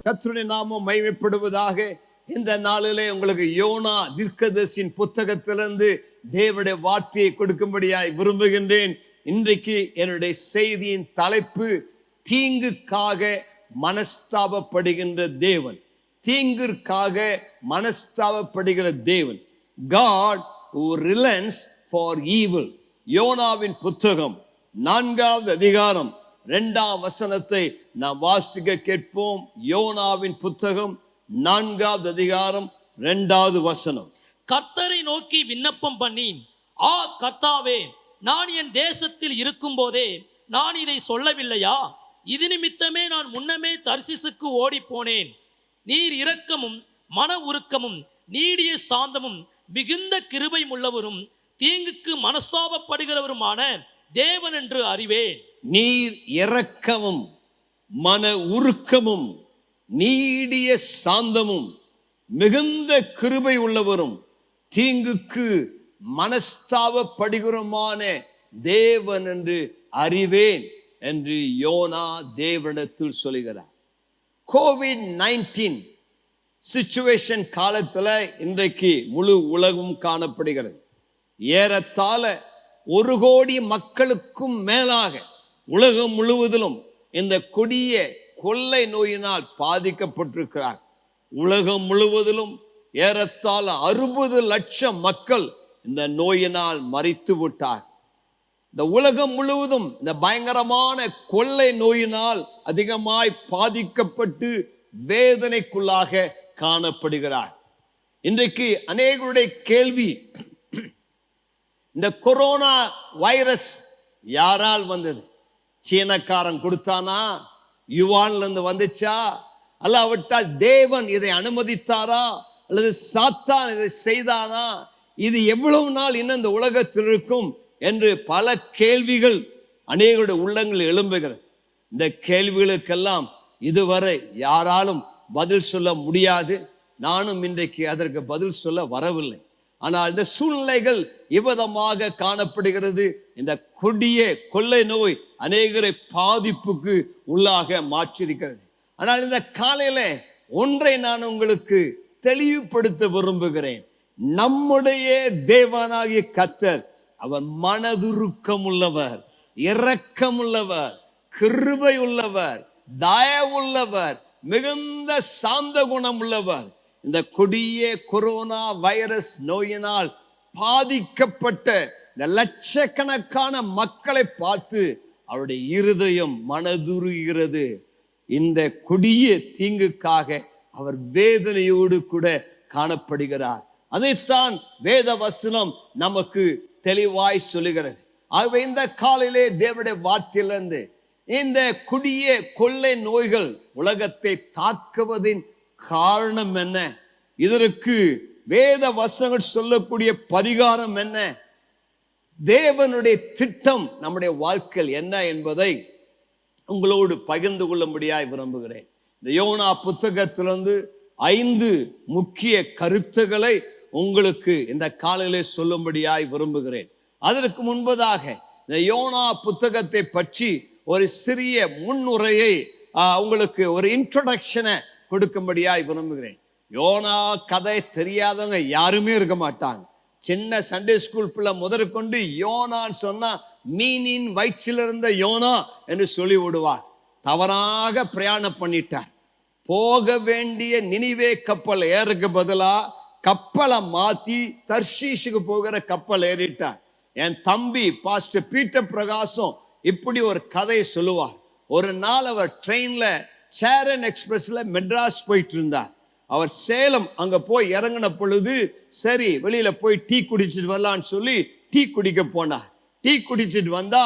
கர்த்தருடைய நாமம் மகிமைப்படுவதாக. இந்த நாளிலே உங்களுக்கு யோனா தீர்க்கதரிசியின் புத்தகத்திலிருந்து தேவனுடைய வார்த்தையை கொடுக்கும்படியாய் விரும்புகின்றேன். இன்றைக்கு என்னுடைய செய்தியின் தலைப்பு தீங்குக்காக மனஸ்தாபப்படுகின்ற தேவன். தீங்கிற்காக மனஸ்தாபப்படுகிற தேவன். God who relents for evil. யோனாவின் புத்தகம் 4வது அதிகாரம் 2ஆம் வசனத்தை நாம் வாசிக்க கேட்போம். யோனாவின் புத்தகம் 4வது அதிகாரம் 2வது வசனம். கர்த்தரை நோக்கி விண்ணப்பம் பண்ணி, ஆ கர்த்தாவே, நான் என் தேசத்தில் இருக்கும் போதே நான் இதை சொல்லவில்லையா? இது நிமித்தமே நான் முன்னமே தர்சிசுக்கு ஓடி போனேன். நீர் இரக்கமும் மன உருக்கமும் நீடிய சாந்தமும் மிகுந்த கிருபை உள்ளவரும் தீங்குக்கு மனஸ்தாபப்படுகிறவருமான தேவன் என்று அறிவேன். நீர் இரக்கமும் மன உருக்கமும் நீடிய சாந்தமும் மிகுந்த கிருபை உள்ளவரும் தீங்குக்கு மனஸ்தாபப்படுகிறமான தேவன் என்று அறிவேன் என்று யோனா தேவனிடத்தில் சொல்கிறார். COVID-19 சிச்சுவேஷன் காலத்தில் இன்றைக்கு முழு உலகம் காணப்படுகிறது. ஏறத்தாழ 1 கோடி மக்களுக்கும் மேலாக உலகம் முழுவதிலும் இந்த கொடிய கொள்ளை நோயினால் பாதிக்கப்பட்டிருக்கிறார். உலகம் முழுவதிலும் ஏறத்தாழ 60 லட்சம் மக்கள் இந்த நோயினால் மரித்து விட்டார். இந்த உலகம் முழுவதும் இந்த பயங்கரமான கொள்ளை நோயினால் அதிகமாய் பாதிக்கப்பட்டு வேதனைக்குள்ளாக காணப்படுகிறார். இன்றைக்கு அநேகருடைய கேள்வி, இந்த கொரோனா வைரஸ் யாரால் வந்தது? சீனக்காரன் கொடுத்தானா? யுவான்ல இருந்து வந்துச்சா? அல்லாவிட்டால் தேவன் இதை அனுமதித்தாரா? அல்லது சாத்தான் இதை செய்தானா? இது எவ்வளவு நாள் இன்னும் இந்த உலகத்தில் இருக்கும் என்று பல கேள்விகள் அநேகருடைய உள்ளங்கள் எழும்புகிறது. இந்த கேள்விகளுக்கெல்லாம் இதுவரை யாராலும் பதில் சொல்ல முடியாது. நானும் இன்றைக்கு அதற்கு பதில் சொல்ல வரவில்லை. ஆனால் இந்த சூழ்நிலைகள் இவ்விதமாக காணப்படுகிறது. இந்த கொடிய கொள்ளை நோய் அநேகரை பாதிப்புக்கு உள்ளாக மாற்றியிருக்கிறது. ஆனால் இந்த காலையில ஒன்றை நான் உங்களுக்கு தெளிவுபடுத்த விரும்புகிறேன். நம்முடைய தேவனாகிய கர்த்தர் அவர் மனதுருக்கம் உள்ளவர், இரக்கம் உள்ளவர், கிருபை உள்ளவர், தயவுள்ளவர், மிகுந்த சாந்த குணம் உள்ளவர். இந்த கொடிய கொரோனா வைரஸ் நோயினால் பாதிக்கப்பட்ட இந்த லட்சக்கணக்கான மக்களை பார்த்து அவருடைய இருதயம் மனதுருகிறது. இந்த கொடிய தீங்குக்காக அவர் வேதனையோடு கூட காணப்படுகிறார். அதைத்தான் வேத வசனம் நமக்கு தெளிவாய் சொல்லுகிறது. ஆகவே இந்த காலையிலே தேவனுடைய வார்த்தையிலிருந்து இந்த கொடிய கொள்ளை நோய்கள் உலகத்தை தாக்குவதின் காரணம் என்ன, இதற்கு வேத வசனங்கள் சொல்லக்கூடிய பரிகாரம் என்ன, தேவனுடைய திட்டம் நம்முடைய வாழ்க்கையில் என்ன என்பதை உங்களோடு பகிர்ந்து கொள்ளும்படியாய் விரும்புகிறேன். இந்த யோனா புத்தகத்திலிருந்து 5 முக்கிய கருத்துக்களை உங்களுக்கு இந்த காலையிலே சொல்லும்படியாய் விரும்புகிறேன். அதற்கு முன்பதாக இந்த யோனா புத்தகத்தை பற்றி ஒரு சிறிய முன்னுரையை உங்களுக்கு ஒரு இன்ட்ரோடக்ஷனை கொடுக்கும்படியாய் விரும்புகிறேன். யோனா கதை தெரியாதவங்க யாருமே இருக்க மாட்டாங்க. சின்ன சண்டே ஸ்கூல் பிள்ளை முதற்கொண்டு யோனான்னு சொன்னா மீனின் வயிற்றில் இருந்த யோனா என்று சொல்லி விடுவார். தவறாக பிரயாணம் பண்ணிட்டார். போக வேண்டிய நினிவே கப்பல் ஏறக்கு பதிலா கப்பலை மாத்தி தர்ஷீஷுக்கு போகிற கப்பல் ஏறிட்டார். என் தம்பி பாஸ்டர் பீட்டர் பிரகாசம் இப்படி ஒரு கதையை சொல்லுவார். ஒரு நாள் அவர் ட்ரெயின்ல சேரன் எக்ஸ்பிரஸ்ல மெட்ராஸ் போயிட்டு இருந்தார். அவர் சேலம் அங்க போய் இறங்கின பொழுது சரி வெளியில போய் டீ குடிச்சிட்டு வரலான்னு சொல்லி டீ குடிக்க போனார். டீ குடிச்சிட்டு வந்தா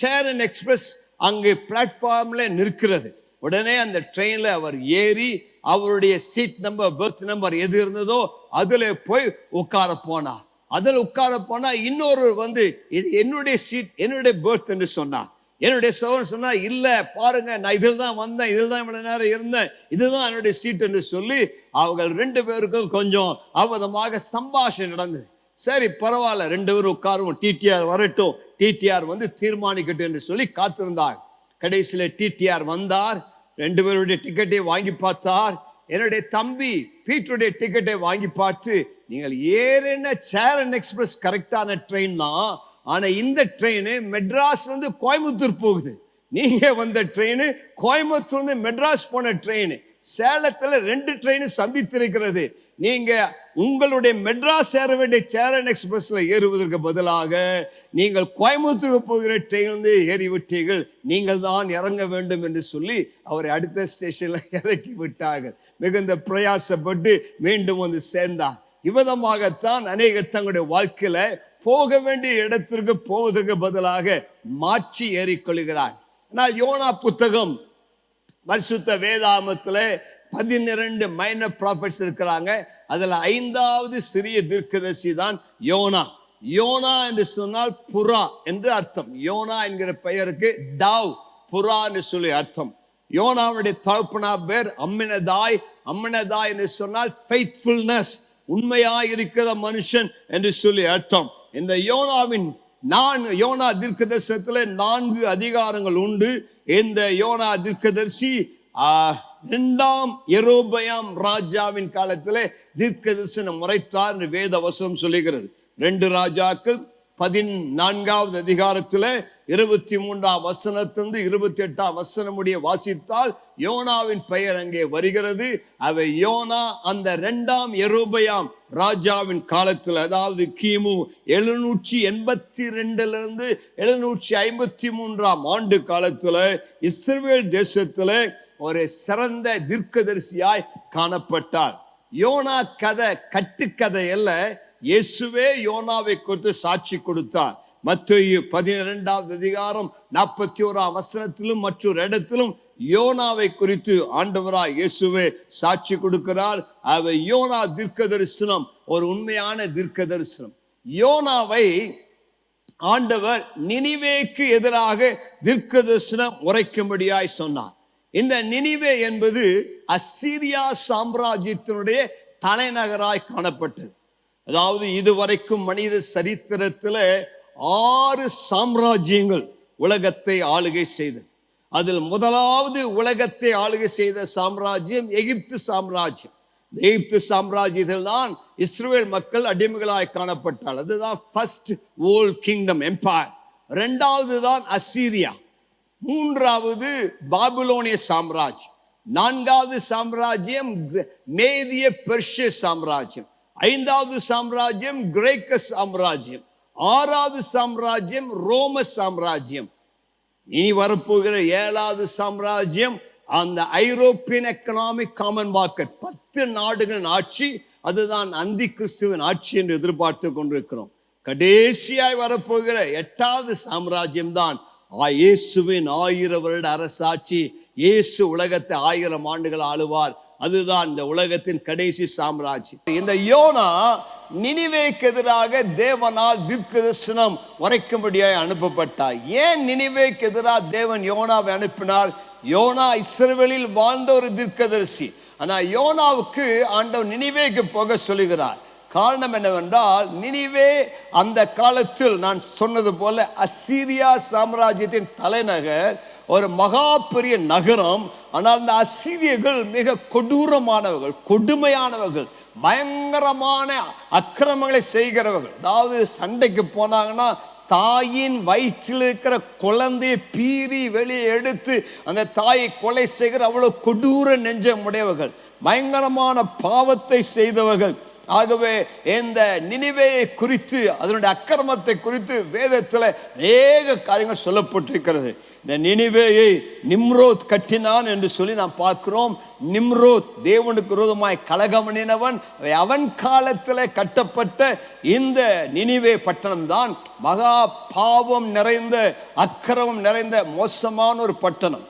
சேரன் எக்ஸ்பிரஸ் அங்கே பிளாட்ஃபார்ம்ல நிற்கிறது. உடனே அந்த ட்ரெயின்ல அவர் ஏறி அவருடைய சீட் நம்பர் பெர்த் நம்பர் எது இருந்ததோ அதுல போய் உட்கார போனார். அதில் உட்கார போனா இன்னொரு வந்து இது என்னுடைய சீட், என்னுடைய பெர்த் என்று சொன்னார். என்னுடைய சகோதரன் சொன்னா இல்ல பாருங்க, நான் இதில் தான் வந்தேன், இதில் தான் இவ்வளவு நேரம் இருந்தேன், இதுதான் என்னுடைய சீட் என்று சொல்லி அவங்க 2 பேருக்கும் கொஞ்சம் அவதமாக சம்பாஷணை நடந்தது. சரி பரவாயில்ல, 2 பேரும் உட்காருவோம், டிடிஆர் வரட்டும், டிடிஆர் வந்து தீர்மானிக்கட்டும் என்று சொல்லி காத்திருந்தார். கடைசியில டிடிஆர் வந்தார். 2 பேருடைய டிக்கெட்டை வாங்கி பார்த்தார். என்னுடைய தம்பி பீட்டருடைய டிக்கெட்டை வாங்கி பார்த்து, நீங்கள் ஏறின சேரன் எக்ஸ்பிரஸ் கரெக்டான ட்ரெயின் தான், ஆனா இந்த ட்ரெயின் மெட்ராஸ்ல இருந்து கோயம்புத்தூர் போகுது. நீங்க வந்த ட்ரெயின் கோயம்புத்தூர்ல இருந்து மெட்ராஸ் போன ட்ரெயின். சேலத்துல 2 ட்ரெயின் சந்தித்திருக்கிறது. நீங்க உங்களுடைய மெட்ராஸ் ஏற வேண்டிய சேரன் எக்ஸ்பிரஸ்ல ஏறுவதற்கு பதிலாக நீங்கள் கோயம்புத்தூருக்கு போகிற ட்ரெயினிலிருந்து ஏறிவிட்டீர்கள், நீங்கள் தான் இறங்க வேண்டும் என்று சொல்லி அவரை அடுத்த ஸ்டேஷன்ல இறக்கி விட்டார்கள். மிகுந்த பிரயாசப்பட்டு மீண்டும் வந்து சேர்ந்தார். இவ்விதமாகத்தான் அநேகர் தங்களுடைய வாழ்க்கையில போக வேண்டிய இடத்திற்கு போவதற்கு பதிலாக மாற்றி ஏறிக்கொள்கிறார். ஆனால் யோனா புத்தகம் பரிசுத்த வேதாகமத்துல 12 மைனர் ப்ராஃபட்ஸ் இருக்கிறாங்க. அதுல 5வது சிறிய தீர்க்கதரிசி தான் யோனா. யோனா என்று சொன்னால் புறா என்று அர்த்தம். யோனா என்கிற பெயருக்கு டாவ், புறா என்று சொல்லி அர்த்தம். யோனாவுடைய தகப்பனா பேர் அம்மினதாய். அம்மினதாய் என்று சொன்னால் ஃபெய்த்ஃபுல்னஸ், உண்மையாய் இருக்கிற மனுஷன் என்று சொல்லி அர்த்தம். இந்த யோனாவின் யோனா தீர்க்கதரிசனத்துல 4 அதிகாரங்கள் உண்டு. இந்த யோனா தீர்க்கதரிசி 2ஆம் யெரொபெயாம் ராஜாவின் காலத்திலே தீர்க்கதரிசனம் உரைத்தார் என்று வேத வசனம் சொல்லுகிறது. 2 ராஜாக்கள் 14வது அதிகாரத்துல 23ஆம் வசனத்திலிருந்து 28ஆம் வசனம் முடிய வாசித்தால் யோனாவின் பெயர் அங்கே வருகிறது. அவை யோனா அந்த 2ஆம் யெரொபெயாம் ராஜாவின் காலத்தில், அதாவது கிமு 782 753ஆம் ஆண்டு காலத்துல இஸ்ரவேல் தேசத்துல ஒரு சிறந்த தீர்க்கதரிசியாய் காணப்பட்டார். யோனா கதை கட்டுக்கதை அல்ல, இயேசுவே யோனாவை குறித்து சாட்சி கொடுத்தார். மத்தேயு 12வது அதிகாரம் 41ஆம் வசனத்திலும் மற்றொரு இடத்திலும் யோனாவை குறித்து ஆண்டவராய் இயேசுவே சாட்சி கொடுக்கிறார். அவை யோனா தீர்க்க தரிசனம் ஒரு உண்மையான தீர்க்க தரிசனம். யோனாவை ஆண்டவர் நினிவேக்கு எதிராக தீர்க்க தரிசனம் உரைக்கும்படியாய் சொன்னார். இந்த நினிவே என்பது அசீரியா சாம்ராஜ்யத்தினுடைய தலைநகராய் காணப்பட்டது. அதாவது இதுவரைக்கும் மனித சரித்திரத்துல 6 சாம்ராஜ்யங்கள் உலகத்தை ஆளுகை செய்தது. அதில் முதலாவது உலகத்தை ஆளுகை செய்த சாம்ராஜ்யம் எகிப்து சாம்ராஜ்யம். எகிப்து சாம்ராஜ்யத்தில் தான் இஸ்ரவேல் மக்கள் அடிமைகளாய் காணப்பட்டால், அதுதான் ஃபர்ஸ்ட் வேர்ல்ட் கிங்டம் எம்பையர். 2வது தான் அசீரியா, 3வது பாபிலோனிய சாம்ராஜ்யம், 4வது சாம்ராஜ்யம் மேதிய பெர்ஷிய சாம்ராஜ்யம், 5வது சாம்ராஜ்யம் கிரேக்க சாம்ராஜ்யம், 6வது சாம்ராஜ்யம் ரோம சாம்ராஜ்யம். இனி வரப்போகிற 7வது சாம்ராஜ்யம் அந்த ஐரோப்பியன் எக்கனாமிக் காமன் மார்க்கெட், 10 நாடுகளின் ஆட்சி. அதுதான் அந்தி கிறிஸ்துவின் ஆட்சி என்று எதிர்பார்த்து கொண்டிருக்கிறோம். கடைசியாய் வரப்போகிற 8வது சாம்ராஜ்யம் தான் இயேசுவின் 1000 வருட அரசாட்சி. இயேசு உலகத்தை 1000 ஆண்டுகள் ஆளுவார். அதுதான் இந்த உலகத்தின் கடைசி சாம்ராஜ்யம். இந்த யோனா நினிவேக்கு எதிராக தேவனால் தீர்க்கதரிசனம் உரைக்கும்படியாய் அனுப்பப்பட்டார். ஏன் நினிவேக்கு எதிராக தேவன் யோனாவை அனுப்பினார்? யோனா இஸ்ரவேலில் வாழ்ந்த ஒரு தீர்க்கதரிசி. ஆனா யோனாவுக்கு ஆண்டவர் நினிவேக்கு போக சொல்லுகிறார். காரணம் என்னவென்றால், நினிவே அந்த காலத்தில் நான் சொன்னது போல அசீரியா சாம்ராஜ்யத்தின் தலைநகர், ஒரு மகா பெரிய நகரம். ஆனால் அந்த அசீரியர்கள் மிக கொடூரமானவர்கள், கொடுமையானவர்கள், பயங்கரமான அக்கிரமங்களை செய்கிறவர்கள். அதாவது சண்டைக்கு போனாங்கன்னா தாயின் வயிற்றில் இருக்கிற குழந்தையை பீறி வெளியே எடுத்து அந்த தாயை கொலை செய்கிற அவ்வளவு கொடூர நெஞ்சம் உடையவர்கள், பயங்கரமான பாவத்தை செய்தவர்கள். ஆகவே இந்த நினிவேயை குறித்து, அதனுடைய அக்கிரமத்தை குறித்து வேதத்தில் அநேக காரியங்கள் சொல்லப்பட்டிருக்கிறது. இந்த நினிவேயை நிம்ரோத் கட்டினான் என்று சொல்லி நாம் பார்க்கிறோம். நிம்ரோத் தேவனுக்கு விரோதமாய் கலகம் பண்ணினவன். அவன் காலத்தில் கட்டப்பட்ட இந்த நினிவே பட்டணம் தான் மகா பாவம் நிறைந்த, அக்கிரமம் நிறைந்த மோசமான ஒரு பட்டணம்.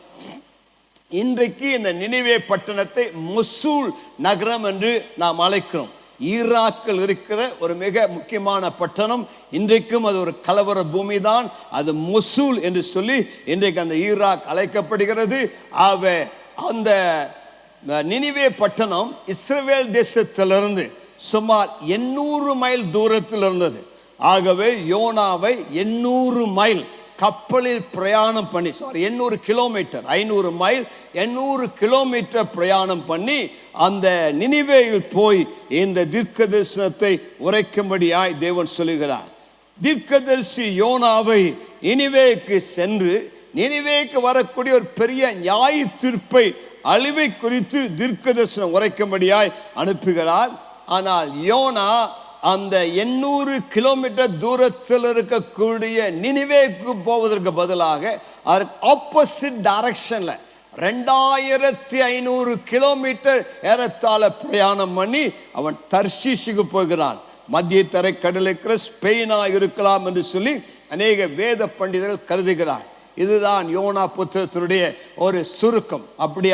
இன்றைக்கு இந்த நினிவே பட்டணத்தை மொசூல் நகரம் என்று நாம் அழைக்கிறோம். ஈராக்கில் இருக்கிற ஒரு மிக முக்கியமான பட்டணம். இன்றைக்கும் அது ஒரு கலவர பூமி தான். அது மொசூல் என்று சொல்லி இன்றைக்கு அந்த ஈராக் அழைக்கப்படுகிறது. அந்த நினிவே பட்டணம் இஸ்ரவேல் தேசத்திலிருந்து சுமார் 800 மைல் தூரத்தில் இருந்தது. ஆகவே யோனாவை 800 மைல் கப்பலில் பிரயாணம் பண்ணி 800 கிலோமீட்டர் 500 மைல் 800 கிலோமீட்டர் பிரயாணம் பண்ணி அந்த நினிவேயில் போய் இந்த தீர்க்க தரிசனத்தை உரைக்கும்படியாய் தேவன் சொல்லுகிறார். தீர்க்கதரிசி யோனாவை நினிவேக்கு சென்று நினிவேக்கு வரக்கூடிய ஒரு பெரிய நியாய தீர்ப்பை அழிவை குறித்து தீர்க்க தரிசனம் உரைக்கும்படியாய் அனுப்புகிறார். ஆனால் யோனா அந்த 800 கிலோமீட்டர் தூரத்தில் இருக்கக்கூடிய நினிவேக்கு போவதற்கு பதிலாக ஆப்போசிட் டைரக்ஷன்ல 2500 கிலோமீட்டர் ஏறத்தாழ பிரயாணம் பண்ணி அவன் தர்ஷீஷுக்கு போகிறான். மத்திய தரைக்கடலில் இருக்கிற ஸ்பெயினா இருக்கலாம் என்று சொல்லி அநேக வேத பண்டிதர்கள் கருதுகிறார். இதுதான் யோனா புத்தகத்தினுடைய ஒரு சுருக்கம். அப்படி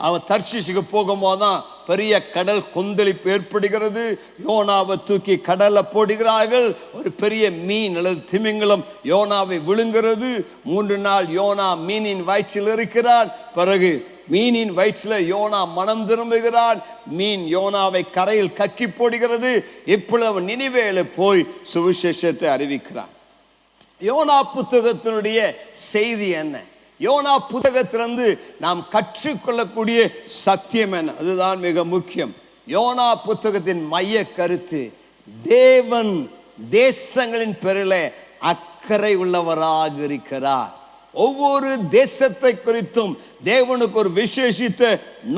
அவன் தர்ஷீஷுக்கு போகும்போதுதான் பெரிய கடல் கொந்தளிப்பு ஏற்படுகிறது. யோனாவை தூக்கி கடல்ல போடுகிறார்கள். ஒரு பெரிய மீன் அல்லது திமிங்கலம் யோனாவை விழுங்கிறது. 3 நாள் யோனா மீனின் வயிற்றில் இருக்கிறான். பிறகு மீனின் வயிற்றில் யோனா மனம் திரும்புகிறான். மீன் யோனாவை கரையில் கக்கி போடுகிறது. இப்பொழுது அவன் நினிவேல போய் சுவிசேஷத்தை அறிவிக்கிறான். யோனா புத்தகத்தினுடைய செய்தி என்ன? யோனா புத்தகத்திலிருந்து நாம் கற்றுக்கொள்ளக்கூடிய சத்தியம் என்ன? அதுதான் மிக முக்கியம். யோனா புத்தகத்தின் மைய கருத்து, தேவன் தேசங்களின் பேரில் அக்கறை உள்ளவராக இருக்கிறார். ஒவ்வொரு தேசத்தை குறித்தும் தேவனுக்கு ஒரு விசேஷித்த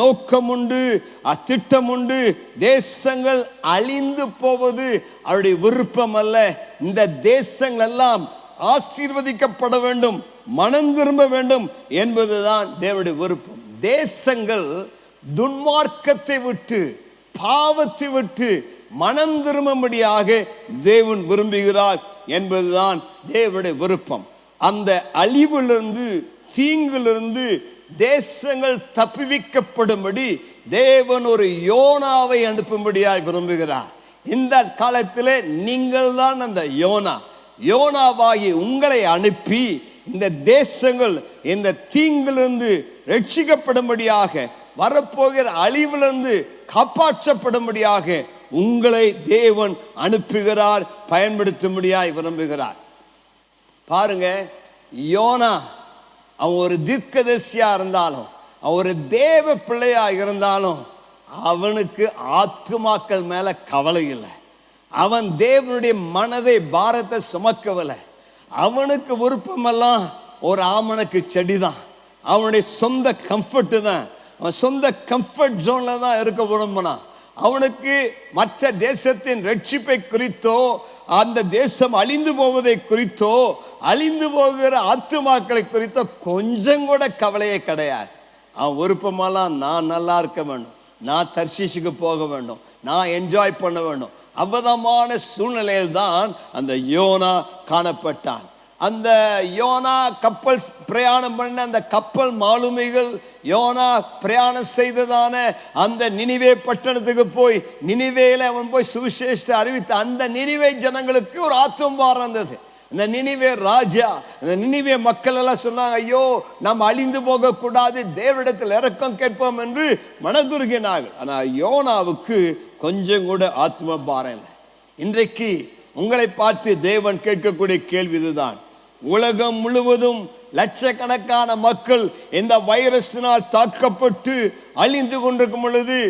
நோக்கம் உண்டு, திட்டம் உண்டு. தேசங்கள் அழிந்து போவது அவருடைய விருப்பம் அல்ல. இந்த தேசங்கள் எல்லாம் ஆசீர்வதிக்கப்பட வேண்டும், மனம் திரும்ப வேண்டும் என்பதுதான் தேவனுடைய விருப்பம். தேசங்கள் துன்மார்க்கத்தை விட்டு பாவத்தை விட்டு மனம் திரும்பும்படியாக தேவன் விரும்புகிறார் என்பதுதான் தேவனுடைய விருப்பம். அந்த அழிவிலிருந்து தீங்கிலிருந்து தேசங்கள் தப்புவிக்கப்படும்படி தேவன் ஒரு யோனாவை அனுப்பும்படியாக விரும்புகிறார். இந்த காலத்திலே நீங்கள் தான் அந்த யோனாவாகி உங்களை அனுப்பி இந்த தேசங்கள் இந்த தீங்கிலிருந்து ரட்சிக்கப்படும்படியாக வரப்போகிற அழிவிலிருந்து காப்பாற்றப்படும்படியாக உங்களை தேவன் அனுப்புகிறார், பயன்படுத்தும்படியாய் விரும்புகிறார். பாருங்க, யோனா அவன் ஒரு தீர்க்கதரிசியா இருந்தாலும், அவன் ஒரு தேவ பிள்ளையா இருந்தாலும், அவனுக்கு ஆத்துமாக்கள் மேல கவலை இல்லை. அவன் தேவனுடைய மனதை பாரத்தை சுமக்கவில்லை. அவனுக்கு விருப்பமெல்லாம் ஒரு ஆமணக்கு செடி தான். அவனுடைய சொந்த கம்ஃபர்ட் தான். அவன் சொந்த கம்ஃபர்ட் ஜோன்ல தான் இருக்க விரும்பினான். அவனுக்கு மற்ற தேசத்தின் ரட்சிப்பை குறித்தோ, அந்த தேசம் அழிந்து போவதை குறித்தோ, அழிந்து போகிற ஆத்துமாக்களை குறித்தோ கொஞ்சம் கூட கவலையே கிடையாது. அவன் விருப்பமெல்லாம் நான் நல்லா இருக்க வேண்டும், நான் தர்ஷீஷுக்கு போக வேண்டும், நான் என்ஜாய் பண்ண வேண்டும். அவ்வளமான சூழ்நிலையில் தான் அந்த யோனா காணப்பட்டான். அந்த யோனா கப்பல் பிரயாணம் பண்ண அந்த கப்பல் மாலுமிகள் யோனா பிரயாணம் செய்ததான அந்த நினிவே பட்டணத்துக்கு போய் நினிவேல அவன் போய் சுவிசேஷத்தை அறிவித்த அந்த நினிவே ஜனங்களுக்கு ஒரு ஆத்தும்பாரம் இருந்தது. இந்த நினிவே ராஜா, இந்த நினிவே மக்கள் எல்லாம் சொன்னாங்க, ஐயோ நாம் அழிந்து போக கூடாது, தேவனிடத்தில் இரக்கம் கேட்போம் என்று மனதுருகினார்கள். ஆனால் யோனாவுக்கு கொஞ்சம் கூட ஆத்ம பாரம் இல்லை. இன்றைக்கு உங்களை பார்த்து தேவன் கேட்கக்கூடிய கேள்வி இதுதான். உலகம் முழுவதும் லட்சக்கணக்கான மக்கள் இந்த வைரஸினால் தாக்கப்பட்டு அழிந்து கொண்டிருக்கும் பொழுது,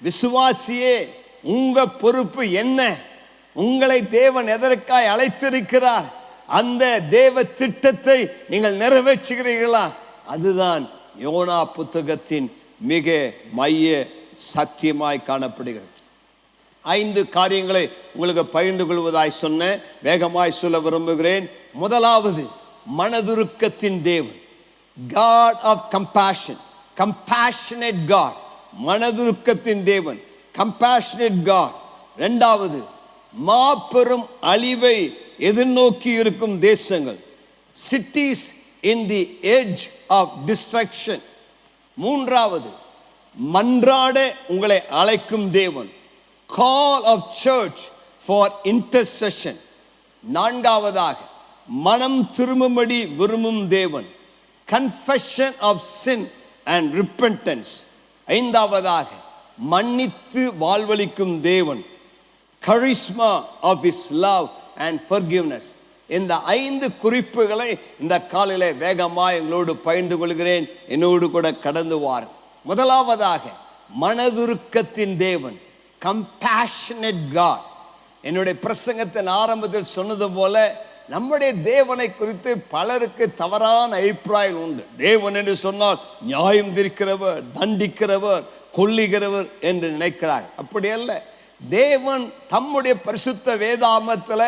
விசுவாசியே உங்க பொறுப்பு என்ன? உங்களை தேவன் எதற்காய் அழைத்திருக்கிறார்? அந்த தேவ திட்டத்தை நீங்கள் நிறைவேற்றுகிறீர்களா? அதுதான் யோனா புத்தகத்தின் மிக மைய சத்தியமாய் காணப்படுகிறது. 5 காரியங்களை உங்களுக்கு பகிர்ந்து கொள்வதாய் சொன்ன, வேகமாய் சொல்ல விரும்புகிறேன். முதலாவது, மனதுருக்கத்தின் தேவன், God of compassion, compassionate God, மனதுருக்கத்தின் தேவன், compassionate God. இரண்டாவது, மாபெரும் அழிவை எதிர்நோக்கி இருக்கும் தேசங்கள், cities in the edge of destruction. மூன்றாவது, மன்றாட உங்களை அழைக்கும் தேவன், call of church for intercession. நான்காவதாக, மனம் திரும்பும்படி விரும்பும் தேவன், confession of sin and repentance. ஐந்தாவதாக, மன்னித்து வாழ்வளிக்கும் தேவன், charisma of his love and forgiveness. இந்த 5 குறிப்புகளை இந்த காலையில வேகமா எங்களோடு பகிர்ந்து கொள்கிறேன். என்னோடு கூட கடந்து வார். முதலாவதாக, மனதுருக்கத்தின் தேவன், கம்பேஷனேட் காட். என்னுடைய பிரசங்கத்தின் ஆரம்பத்தில் சொன்னது போல நம்முடைய தேவனை குறித்து பலருக்கு தவறான அபிப்பிராயம் உண்டு. தேவன் என்று சொன்னால் நியாயம் தீர்க்கிறவர், தண்டிக்கிறவர், கொல்லுகிறவர் என்று நினைக்கிறார். அப்படி அல்ல. தேவன் தம்முடைய பரிசுத்த வேதாமத்தில்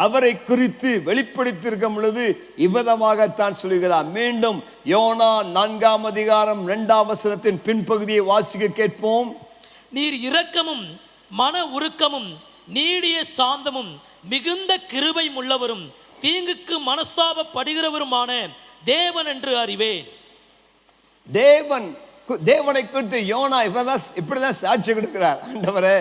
அவரை குறித்து வெளிப்படுத்தியிருக்கும் பொழுது இவ்விதமாகத்தான் சொல்கிறார். மீண்டும் யோனா 4ஆம் அதிகாரம் 2ஆம் வசனத்தின் பின்பகுதியை வாசிக்க கேட்போம். நீர் இரக்கமும் மன உருக்கமும் நீடிய சாந்தமும் மிகுந்த கிருபை உள்ளவரும் தீங்குக்கு மனஸ்தாபப்படுகிறவருமான தேவன் என்று அறிவேன். தேவனை குறித்து யோனா இப்படிதான் சாட்சி கொடுக்கிறார். ஆண்டவரே,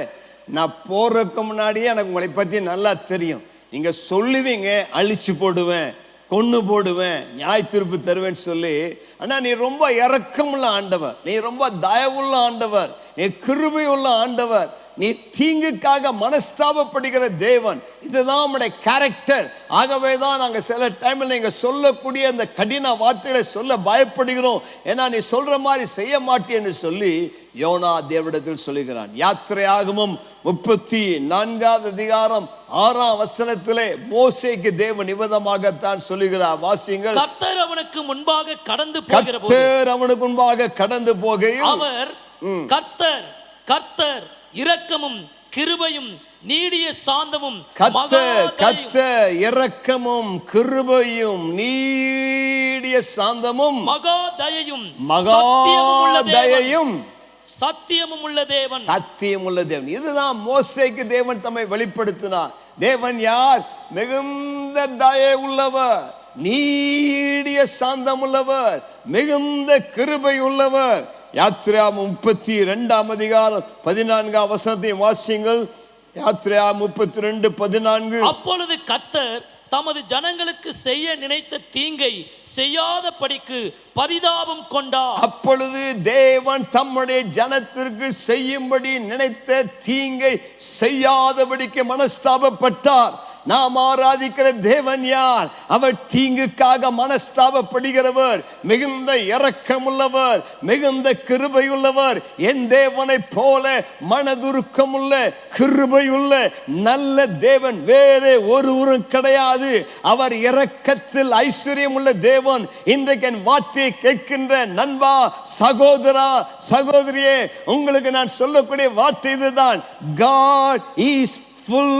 நான் போறதுக்கு முன்னாடியே எனக்கு உங்களை பத்தி நல்லா தெரியும். நீங்க சொல்லுவீங்க, அழிச்சு போடுவேன், கொன்னு போடுவேன், நியாய தீர்ப்பு தருவேன்னு சொல்லி. ஆனா நீ ரொம்ப இரக்கமுள்ள ஆண்டவர், நீ ரொம்ப தயவுள்ள ஆண்டவர், நீ கிருபை உள்ள ஆண்டவர், நீ தீங்குக்காக மனஸ்தாபப்படுகிற தேவன். இதுதான் நம்முடைய கேரக்டர். ஆகவே தான் நாங்கள் சில டைமில் நீங்க சொல்லக்கூடிய அந்த கடின வார்த்தைகளை சொல்ல பயப்படுகிறோம். ஏன்னா நீ சொல்ற மாதிரி செய்ய மாட்டேன்னு சொல்லி யோனா தேவனிடத்தில் சொல்லுகிறான். யாத்திரையாகமம் 34ஆம் அதிகாரம் 6ஆம் வசனத்திலே மோசேக்கு தேவன் நிவதமாகத்தான் சொல்லுகிறார். வாசியுங்கள். கர்த்தர் அவனுக்கு முன்பாக கடந்து போகிற போது, கர்த்தர் அவனுக்கு முன்பாக கடந்து போகையில் அவர் கர்த்தர் இரக்கமும் கிருபையும் நீடிய சாந்தமும், கர்த்தர் இரக்கமும் கிருபையும் நீடிய சாந்தமும் மகா தயையும் சத்தியமும் உள்ள தேவன். சத்தியம் உள்ள தேவன். இதுதான் மோசேக்கு தேவன் தம்மை வெளிப்படுத்தினார். தேவன் யார்? மிகுந்த தயை உள்ளவர், நீடிய சாந்தம் உள்ளவர், மிகுந்த கிருபை உள்ளவர். யாத்திரையாகமம் 32ஆம் அதிகாரம் 14ஆம் வசனத்தை வாசியுங்கள். யாத்திரையாகமம் 32:14. அப்பொழுது கர்த்தர் தமது ஜனங்களுக்கு செய்ய நினைத்த தீங்கை செய்யாதபடிக்கு பரிதாபம் கொண்டார். அப்பொழுது தேவன் தம்முடைய ஜனத்திற்கு செய்யும்படி நினைத்த தீங்கை செய்யாதபடிக்கு மனஸ்தாபப்பட்டார். நாம் ஆராதிக்கிற தேவன் யார்? அவர் தீங்குக்காக மனஸ்தாபப்படுகிறவர், மிகுந்த இரக்கமுள்ளவர், மிகுந்த கிருபையுள்ளவர். என் தேவனை போல மனதுருக்கமுள்ள கிருபையுள்ள நல்ல தேவன் வேறே ஒருவரும் கிடையாது. அவர் இரக்கத்தில் ஐஸ்வர்யம் உள்ள தேவன். இன்றைக்கு என் வார்த்தையை கேட்கின்ற நண்பா, சகோதரா, சகோதரியே, உங்களுக்கு நான் சொல்லக்கூடிய வார்த்தை இதுதான். God is full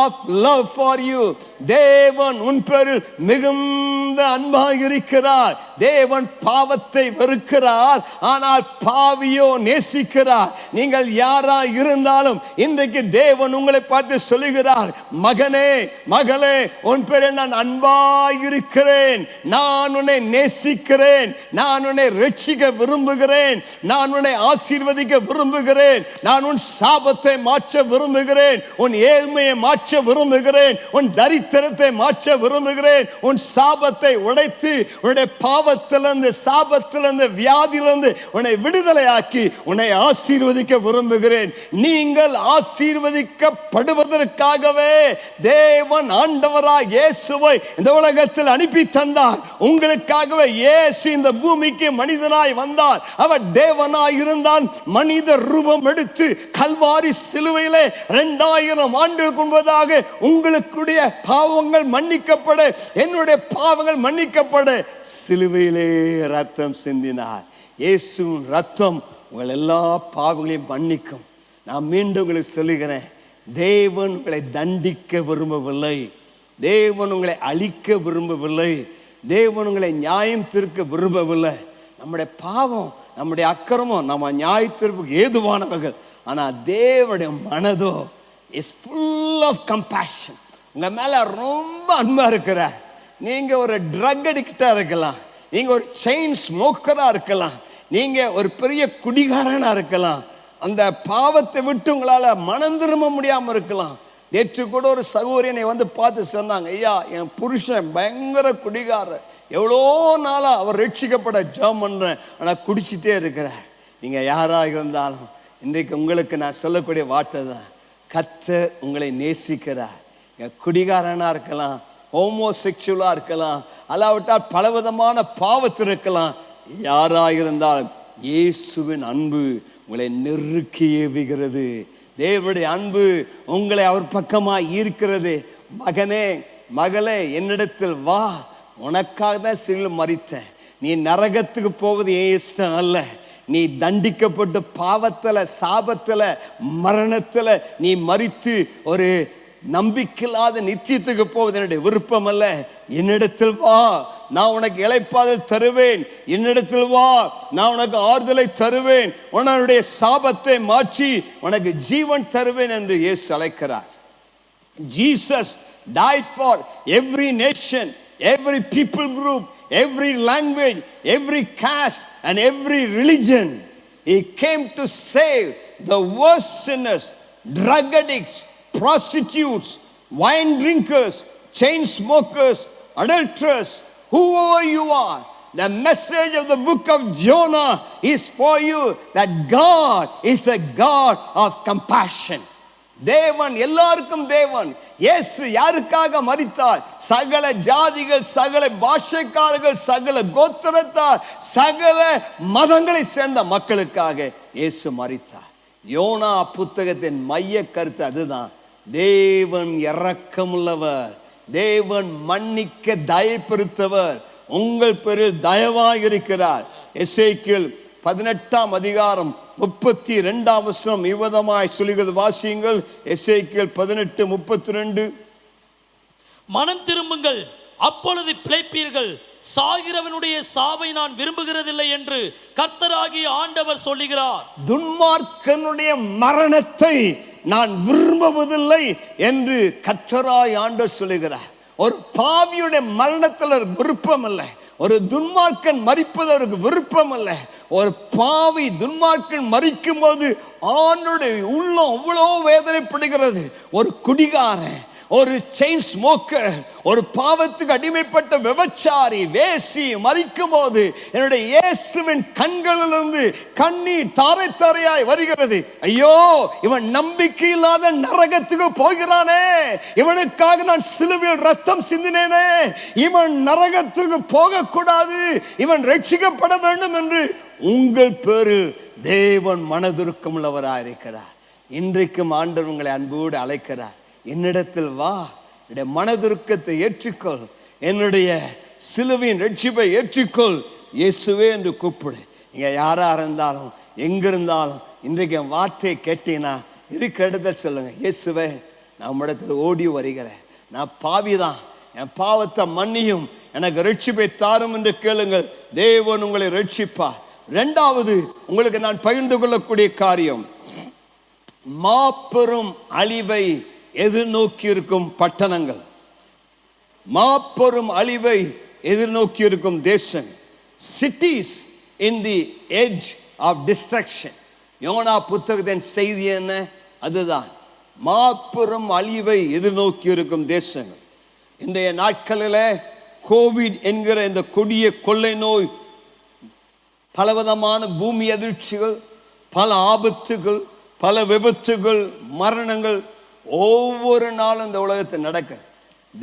of love for you. தேவன் உன் பேரில் மிகுந்த அன்பாக இருக்கிறார். தேவன் பாவத்தை வெறுக்கிறார், ஆனால் பாவியோ நேசிக்கிறார். நீங்கள் யாரா இருந்தாலும் இன்றைக்கு தேவன் உங்களை பார்த்து சொல்லுகிறார், மகனே, மகளே, உன் பேரில் நான் அன்பாக இருக்கிறேன், நான் உன்னை நேசிக்கிறேன், நான் உன்னை ரட்சிக்க விரும்புகிறேன், நான் உன்னை ஆசீர்வதிக்க விரும்புகிறேன், நான் உன் சாபத்தை மாற்ற விரும்புகிறேன், உன் ஏழ்மையை மாற்ற விரும்புகிறேன், உன் தரித்திரத்தை மாற்ற விரும்புகிறேன், உன் சாபத்தை உடைத்து உன்னுடைய பாவத்திலிருந்து, சாபத்திலிருந்து, வியாதியிலிருந்து உன்னை விடுதலையாக்கி உன்னை ஆசீர்வதிக்க விரும்புகிறேன். நீங்கள் ஆசீர்வதிக்கப்படுவதற்காகவே தேவன் ஆண்டவராய் இயேசுவை இந்த உலகத்தில் அனுப்பி தந்தார். உங்களுக்காகவே இயேசு இந்த பூமிக்கு மனிதனாய் வந்தார். அவர் தேவனாய் இருந்தால் மனித ரூபம் எடுத்து கல்வாரி சிலுவையிலே 2000 ஆண்டுகளுக்கு முன்பதாக உங்களுடைய பாவங்கள் மன்னிக்கப்பட, என்னுடைய பாவங்கள் மன்னிக்கப்பட சிலுவையிலே ரத்தம் சிந்தினார். இயேசுவின் ரத்தம் உங்கள் எல்லா பாவங்களையும் மன்னிக்கும். நான் மீண்டும் உங்களுக்கு சொல்லுகிறேன், தேவன் உங்களை தண்டிக்க விரும்பவில்லை, தேவன் உங்களை அழிக்க விரும்பவில்லை, தேவன் உங்களை நியாயம் தீர்க்க விரும்பவில்லை. நம்முடைய பாவம், நம்முடைய அக்கிரமம் நம்ம நியாய தீர்ப்புக்கு ஏதுவானவர்கள். ஆனால் தேவனுடைய மனதோ is full of compassion. உங்க மேல ரொம்ப அன்பா இருக்கிறார். நீங்க ஒரு ட்ரக் அடிக்டா இருக்கலாம், நீங்க ஒரு செயின் ஸ்மோக்கரா இருக்கலாம், நீங்க ஒரு பெரிய குடிகாரனா இருக்கலாம், அந்த பாவத்தை விட்டு உங்களால மனம் திரும்ப முடியாம இருக்கலாம். நேற்று கூட ஒரு சகோதரியனை வந்து பார்த்து சொன்னாங்க, ஐயா, என் புருஷன் பயங்கர குடிகாரர், எவ்வளோ நாளா அவர் ரட்சிக்கப்பட ஜெபம் பண்றேன், ஆனா குடிச்சிட்டே இருக்கிறார். நீங்க யாராக இருந்தாலும் இன்றைக்கு உங்களுக்கு நான் சொல்லக்கூடிய வார்த்தை தான், கர்த்தர் உங்களை நேசிக்கிறார். குடிகாரனா இருக்கலாம், ஹோமோசெக்சுவலா இருக்கலாம், அல்லாவிட்டால் பலவிதமான பாவத்தில் இருக்கலாம். யாராயிருந்தாலும் இயேசுவின் அன்பு உங்களை நெருக்கி ஏவுகிறது. தேவனுடைய அன்பு உங்களை அவர் பக்கமாக ஈர்க்கிறது. மகனே மகளே, என்னிடத்தில் வா, உனக்காக தான் சிலுவையில் மரித்தேன். நீ நரகத்துக்கு போவது ஏன் இஷ்டம் அல்ல. நீ தண்டிக்கப்பட்டு பாவத்தில், சாபத்தில், மரணத்தில் நீ மரித்து ஒரு நம்பிக்கையில்லாத நித்தியத்துக்கு போவது என்னுடைய விருப்பம் அல்ல. என்னிடத்தில் வா, நான் உனக்கு இளைப்பாறுதல் தருவேன். என்னிடத்தில் வா, நான் உனக்கு ஆறுதலை தருவேன். உன்னுடைய சாபத்தை மாற்றி உனக்கு ஜீவன் தருவேன் என்று இயேசு அழைக்கிறார். Jesus died for every nation, every people group, every language, every caste and every religion. He came to save the worst sinners, drug addicts, prostitutes, wine drinkers, chain smokers, adulterers, whoever you are. The message of the book of Jonah is for you, that God is a God of compassion. தேவன் எல்லாருக்கும் தேவன். இயேசு யாருக்காக மரித்தார்? சகல ஜாதிகள், சகல பாஷைக்காரர்கள், சகல கோத்திரத்தார், சகல மதங்களை சேர்ந்த மக்களுக்காக இயேசு மரித்தார். யோனா புத்தகத்தின் மைய கருத்து அதுதான். தேவன் இரக்கமுள்ளவர், தேவன் மன்னிக்க தயைப்படுத்தவர், உங்கள் பேரில் தயவாக இருக்கிறார். எசேக்கியேல் 18ஆம் அதிகாரம் 32ஆம் வசனம் இவ்விதமாய் சொல்லுகிறது. வாசியுங்கள். எசேக்கியேல் 18:32. மனம் திரும்புங்கள், அப்பொழுது பிழைப்பீர்கள். சாகிறவனுடைய சாவை நான் விரும்புகிறதில்லை என்று கர்த்தராகிய ஆண்டவர் சொல்லுகிறார். துன்மார்க்கனுடைய மரணத்தை நான் விரும்புவதில்லை என்று கர்த்தராய் ஆண்டவர் சொல்லுகிறார். ஒரு பாவியுடைய மரணத்தில் விருப்பம் இல்லை. ஒரு துன்மார்க்கன் மரிப்பது அவருக்கு விருப்பம் அல்ல. ஒரு பாவி துன்மார்க்கன் மரிக்கும் போது ஆண்டவருடைய உள்ளம் அவ்வளோ வேதனைப்படுகிறது. ஒரு குடிகாரன், ஒரு செயின் ஸ்மோக்கர், ஒரு பாவத்துக்கு அடிமைப்பட்ட விபச்சாரி, வேசி மரிக்கும் போது என்னுடைய இயேசுவின் கண்களிலிருந்து கண்ணீர் தாரை தாரையாய் வருகிறது. ஐயோ, இவன் நம்பிக்கை இல்லாத நரகத்துக்கு போகிறானே, இவனுக்காக நான் சிலுவையில் ரத்தம் சிந்தினேனே, இவன் நரகத்துக்கு போகக்கூடாது, இவன் ரட்சிக்கப்பட வேண்டும் என்று உங்கள் பேரில் தேவன் மனதுருக்கம் உள்ளவராக இருக்கிறார். இன்றைக்கும் ஆண்டவர் உங்களை அன்போடு அழைக்கிறார். என்னிடத்தில் வா, என்னுடைய மனதுருக்கத்தை ஏற்றுக்கொள், என்னுடைய சிலுவையின் ரட்சிப்பை ஏற்றுக்கொள், இயேசுவே என்று கூப்பிடு. நீங்க யாரா இருந்தாலும் எங்கிருந்தாலும் இன்றைக்கு என் வார்த்தையை கேட்டீங்கன்னா இருக்கிற இடத்துல சொல்லுங்க, இயேசுவே நான் உம்மிடத்தில் ஓடி வருகிறேன், நான் பாவிதான், என் பாவத்தை மன்னியும், எனக்கு ரட்சிப்பை தாரும் என்று கேளுங்கள். தேவன் உங்களை ரட்சிப்பார். இரண்டாவது உங்களுக்கு நான் பகிர்ந்து கொள்ளக்கூடிய காரியம், மாபெரும் அழிவை எதிர்நோக்கி இருக்கும் பட்டணங்கள், மாபெரும் அழிவை எதிர்நோக்கி இருக்கும் தேசம், cities in the edge of destruction. யோனா புத்தகத்தின் செய்தி என்ன? அதுதான், மாபெரும் அழிவை எதிர்நோக்கி இருக்கும் தேசங்கள். இன்றைய நாட்களில் கோவிட் என்கிற இந்த கொடிய கொள்ளை நோய், பலவிதமான பூமி அதிர்ச்சிகள், பல ஆபத்துகள், பல விபத்துகள், மரணங்கள் ஒவ்வொரு நாளும் இந்த உலகத்தில் நடக்குது.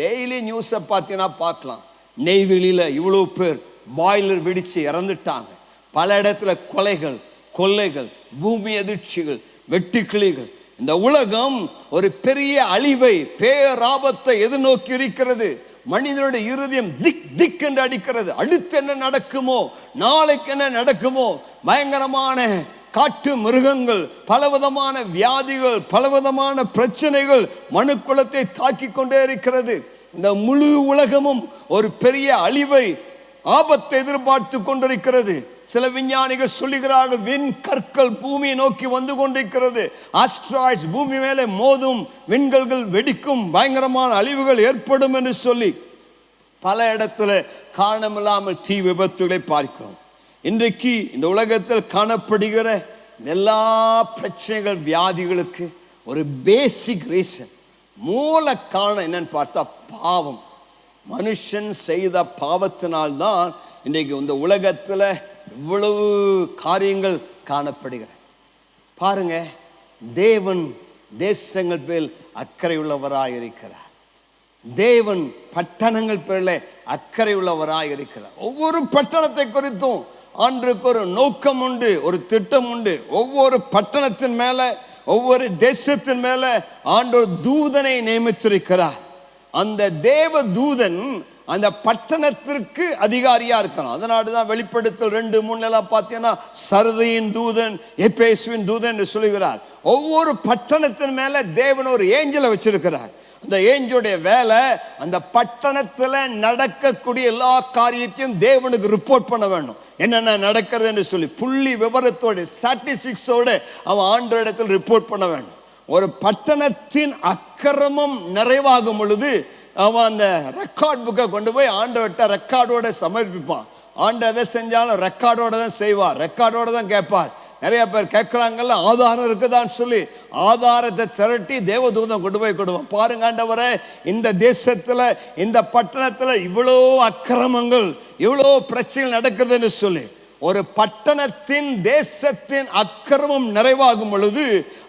டெய்லி நியூஸை பார்த்தீங்கன்னா பார்க்கலாம். நெய்வேலியில் இவ்வளோ பேர் பாய்லர் வெடித்து இறந்துட்டாங்க. பல இடத்துல கொலைகள், கொள்ளைகள், பூமி அதிர்ச்சிகள், வெட்டுக்கிளிகள். இந்த உலகம் ஒரு பெரிய அழிவை, பேராபத்தை எதிர்நோக்கி இருக்கிறது. மனிதனுடைய இருதயம் திக் திக் என்று அடிக்கிறது. அடுத்து என்ன நடக்குமோ, நாளைக்கு என்ன நடக்குமோ, பயங்கரமான காட்டு மிருகங்கள், பலவிதமான வியாதிகள், பலவிதமான பிரச்சனைகள் மனுக்குலத்தை தாக்கி கொண்டே இருக்கிறது. இந்த முழு உலகமும் ஒரு பெரிய அழிவை, ஆபத்தை எதிர்பார்த்து கொண்டிருக்கிறது. சில விஞ்ஞானிகள் சொல்லுகிறார்கள், விண் கற்கள் பூமியை நோக்கி வந்து கொண்டிருக்கிறது, ஆஸ்ட்ராய்ட்ஸ் பூமி மேலே மோதும், விண்கல்கள் வெடிக்கும், பயங்கரமான அழிவுகள் ஏற்படும் என்று சொல்லி பல இடத்துல காரணமில்லாமல் தீ விபத்துகளை பார்க்கிறோம். இன்றைக்கு இந்த உலகத்தில் காணப்படுகிற எல்லா பிரச்சனைகள், வியாதிகளுக்கு ஒரு பேசிக் ரீசன், மூல காரணம் என்னன்னு பார்த்தா பாவம். மனுஷன் செய்த பாவத்தினால்தான் இன்றைக்கு இந்த உலகத்தில் இவ்வளவு காரியங்கள் காணப்படுகிறது. பாருங்க, தேவன் தேசங்கள் பேர் அக்கறை உள்ளவராக இருக்கிறார். தேவன் பட்டணங்கள் பேரில் அக்கறை உள்ளவராய் இருக்கிறார். ஒவ்வொரு பட்டணத்தை குறித்தும் ஆண்டுக்கு ஒரு நோக்கம் உண்டு, ஒரு திட்டம் உண்டு. ஒவ்வொரு பட்டணத்தின் மேல, ஒவ்வொரு தேசத்தின் மேல ஆண்டவர் தூதனை நியமித்திருக்கிறார். அந்த தேவ தூதன் அந்த பட்டணத்திற்கு அதிகாரியா இருக்கிறான். அதனாலதான் வெளிப்படுத்தல் 2:3 பார்த்தீங்கன்னா சர்தையின் தூதன், எபேசுவின் தூதன் என்று சொல்லுகிறார். ஒவ்வொரு பட்டணத்தின் மேல தேவன் ஒரு ஏஞ்சலை வச்சிருக்கிறார். அந்த ஏஞ்சலுடைய வேலை அந்த பட்டணத்துல நடக்கக்கூடிய எல்லா காரியத்தையும் தேவனுக்கு ரிப்போர்ட் பண்ண வேண்டும். என்னென்ன நடக்கிறது என்று சொல்லி புள்ளி விவரத்தோடு, ஸ்டாட்டிஸ்டிக்ஸோடு அவன் ஆண்டு இடத்தில் ரிப்போர்ட் பண்ண வேண்டும். ஒரு பட்டணத்தின் அக்கிரமம் நிறைவாகும் பொழுது அவன் அந்த ரெக்கார்ட் புக்கை கொண்டு போய் ஆண்டவர்கிட்ட ரெக்கார்டோட சமர்ப்பிப்பான். ஆண்டு எதை செஞ்சாலும் ரெக்கார்டோட தான் செய்வார், ரெக்கார்டோட தான் கேட்பார். நிறைய பேர் கேட்குறாங்கல்ல, ஆதாரம் இருக்குதான்னு சொல்லி ஆதாரத்தை திரட்டி தேவதூதம் கொண்டு போய் கொடுவான். பாருங்க ஆண்டவரே, இந்த தேசத்துல, இந்த பட்டணத்துல இவ்வளோ அக்கிரமங்கள், இவ்வளோ பிரச்சனைகள் நடக்குதுன்னு சொல்லி ஒரு பட்டணத்தின், தேசத்தின் அக்கிரமம் நிறைவாகும் பொழுது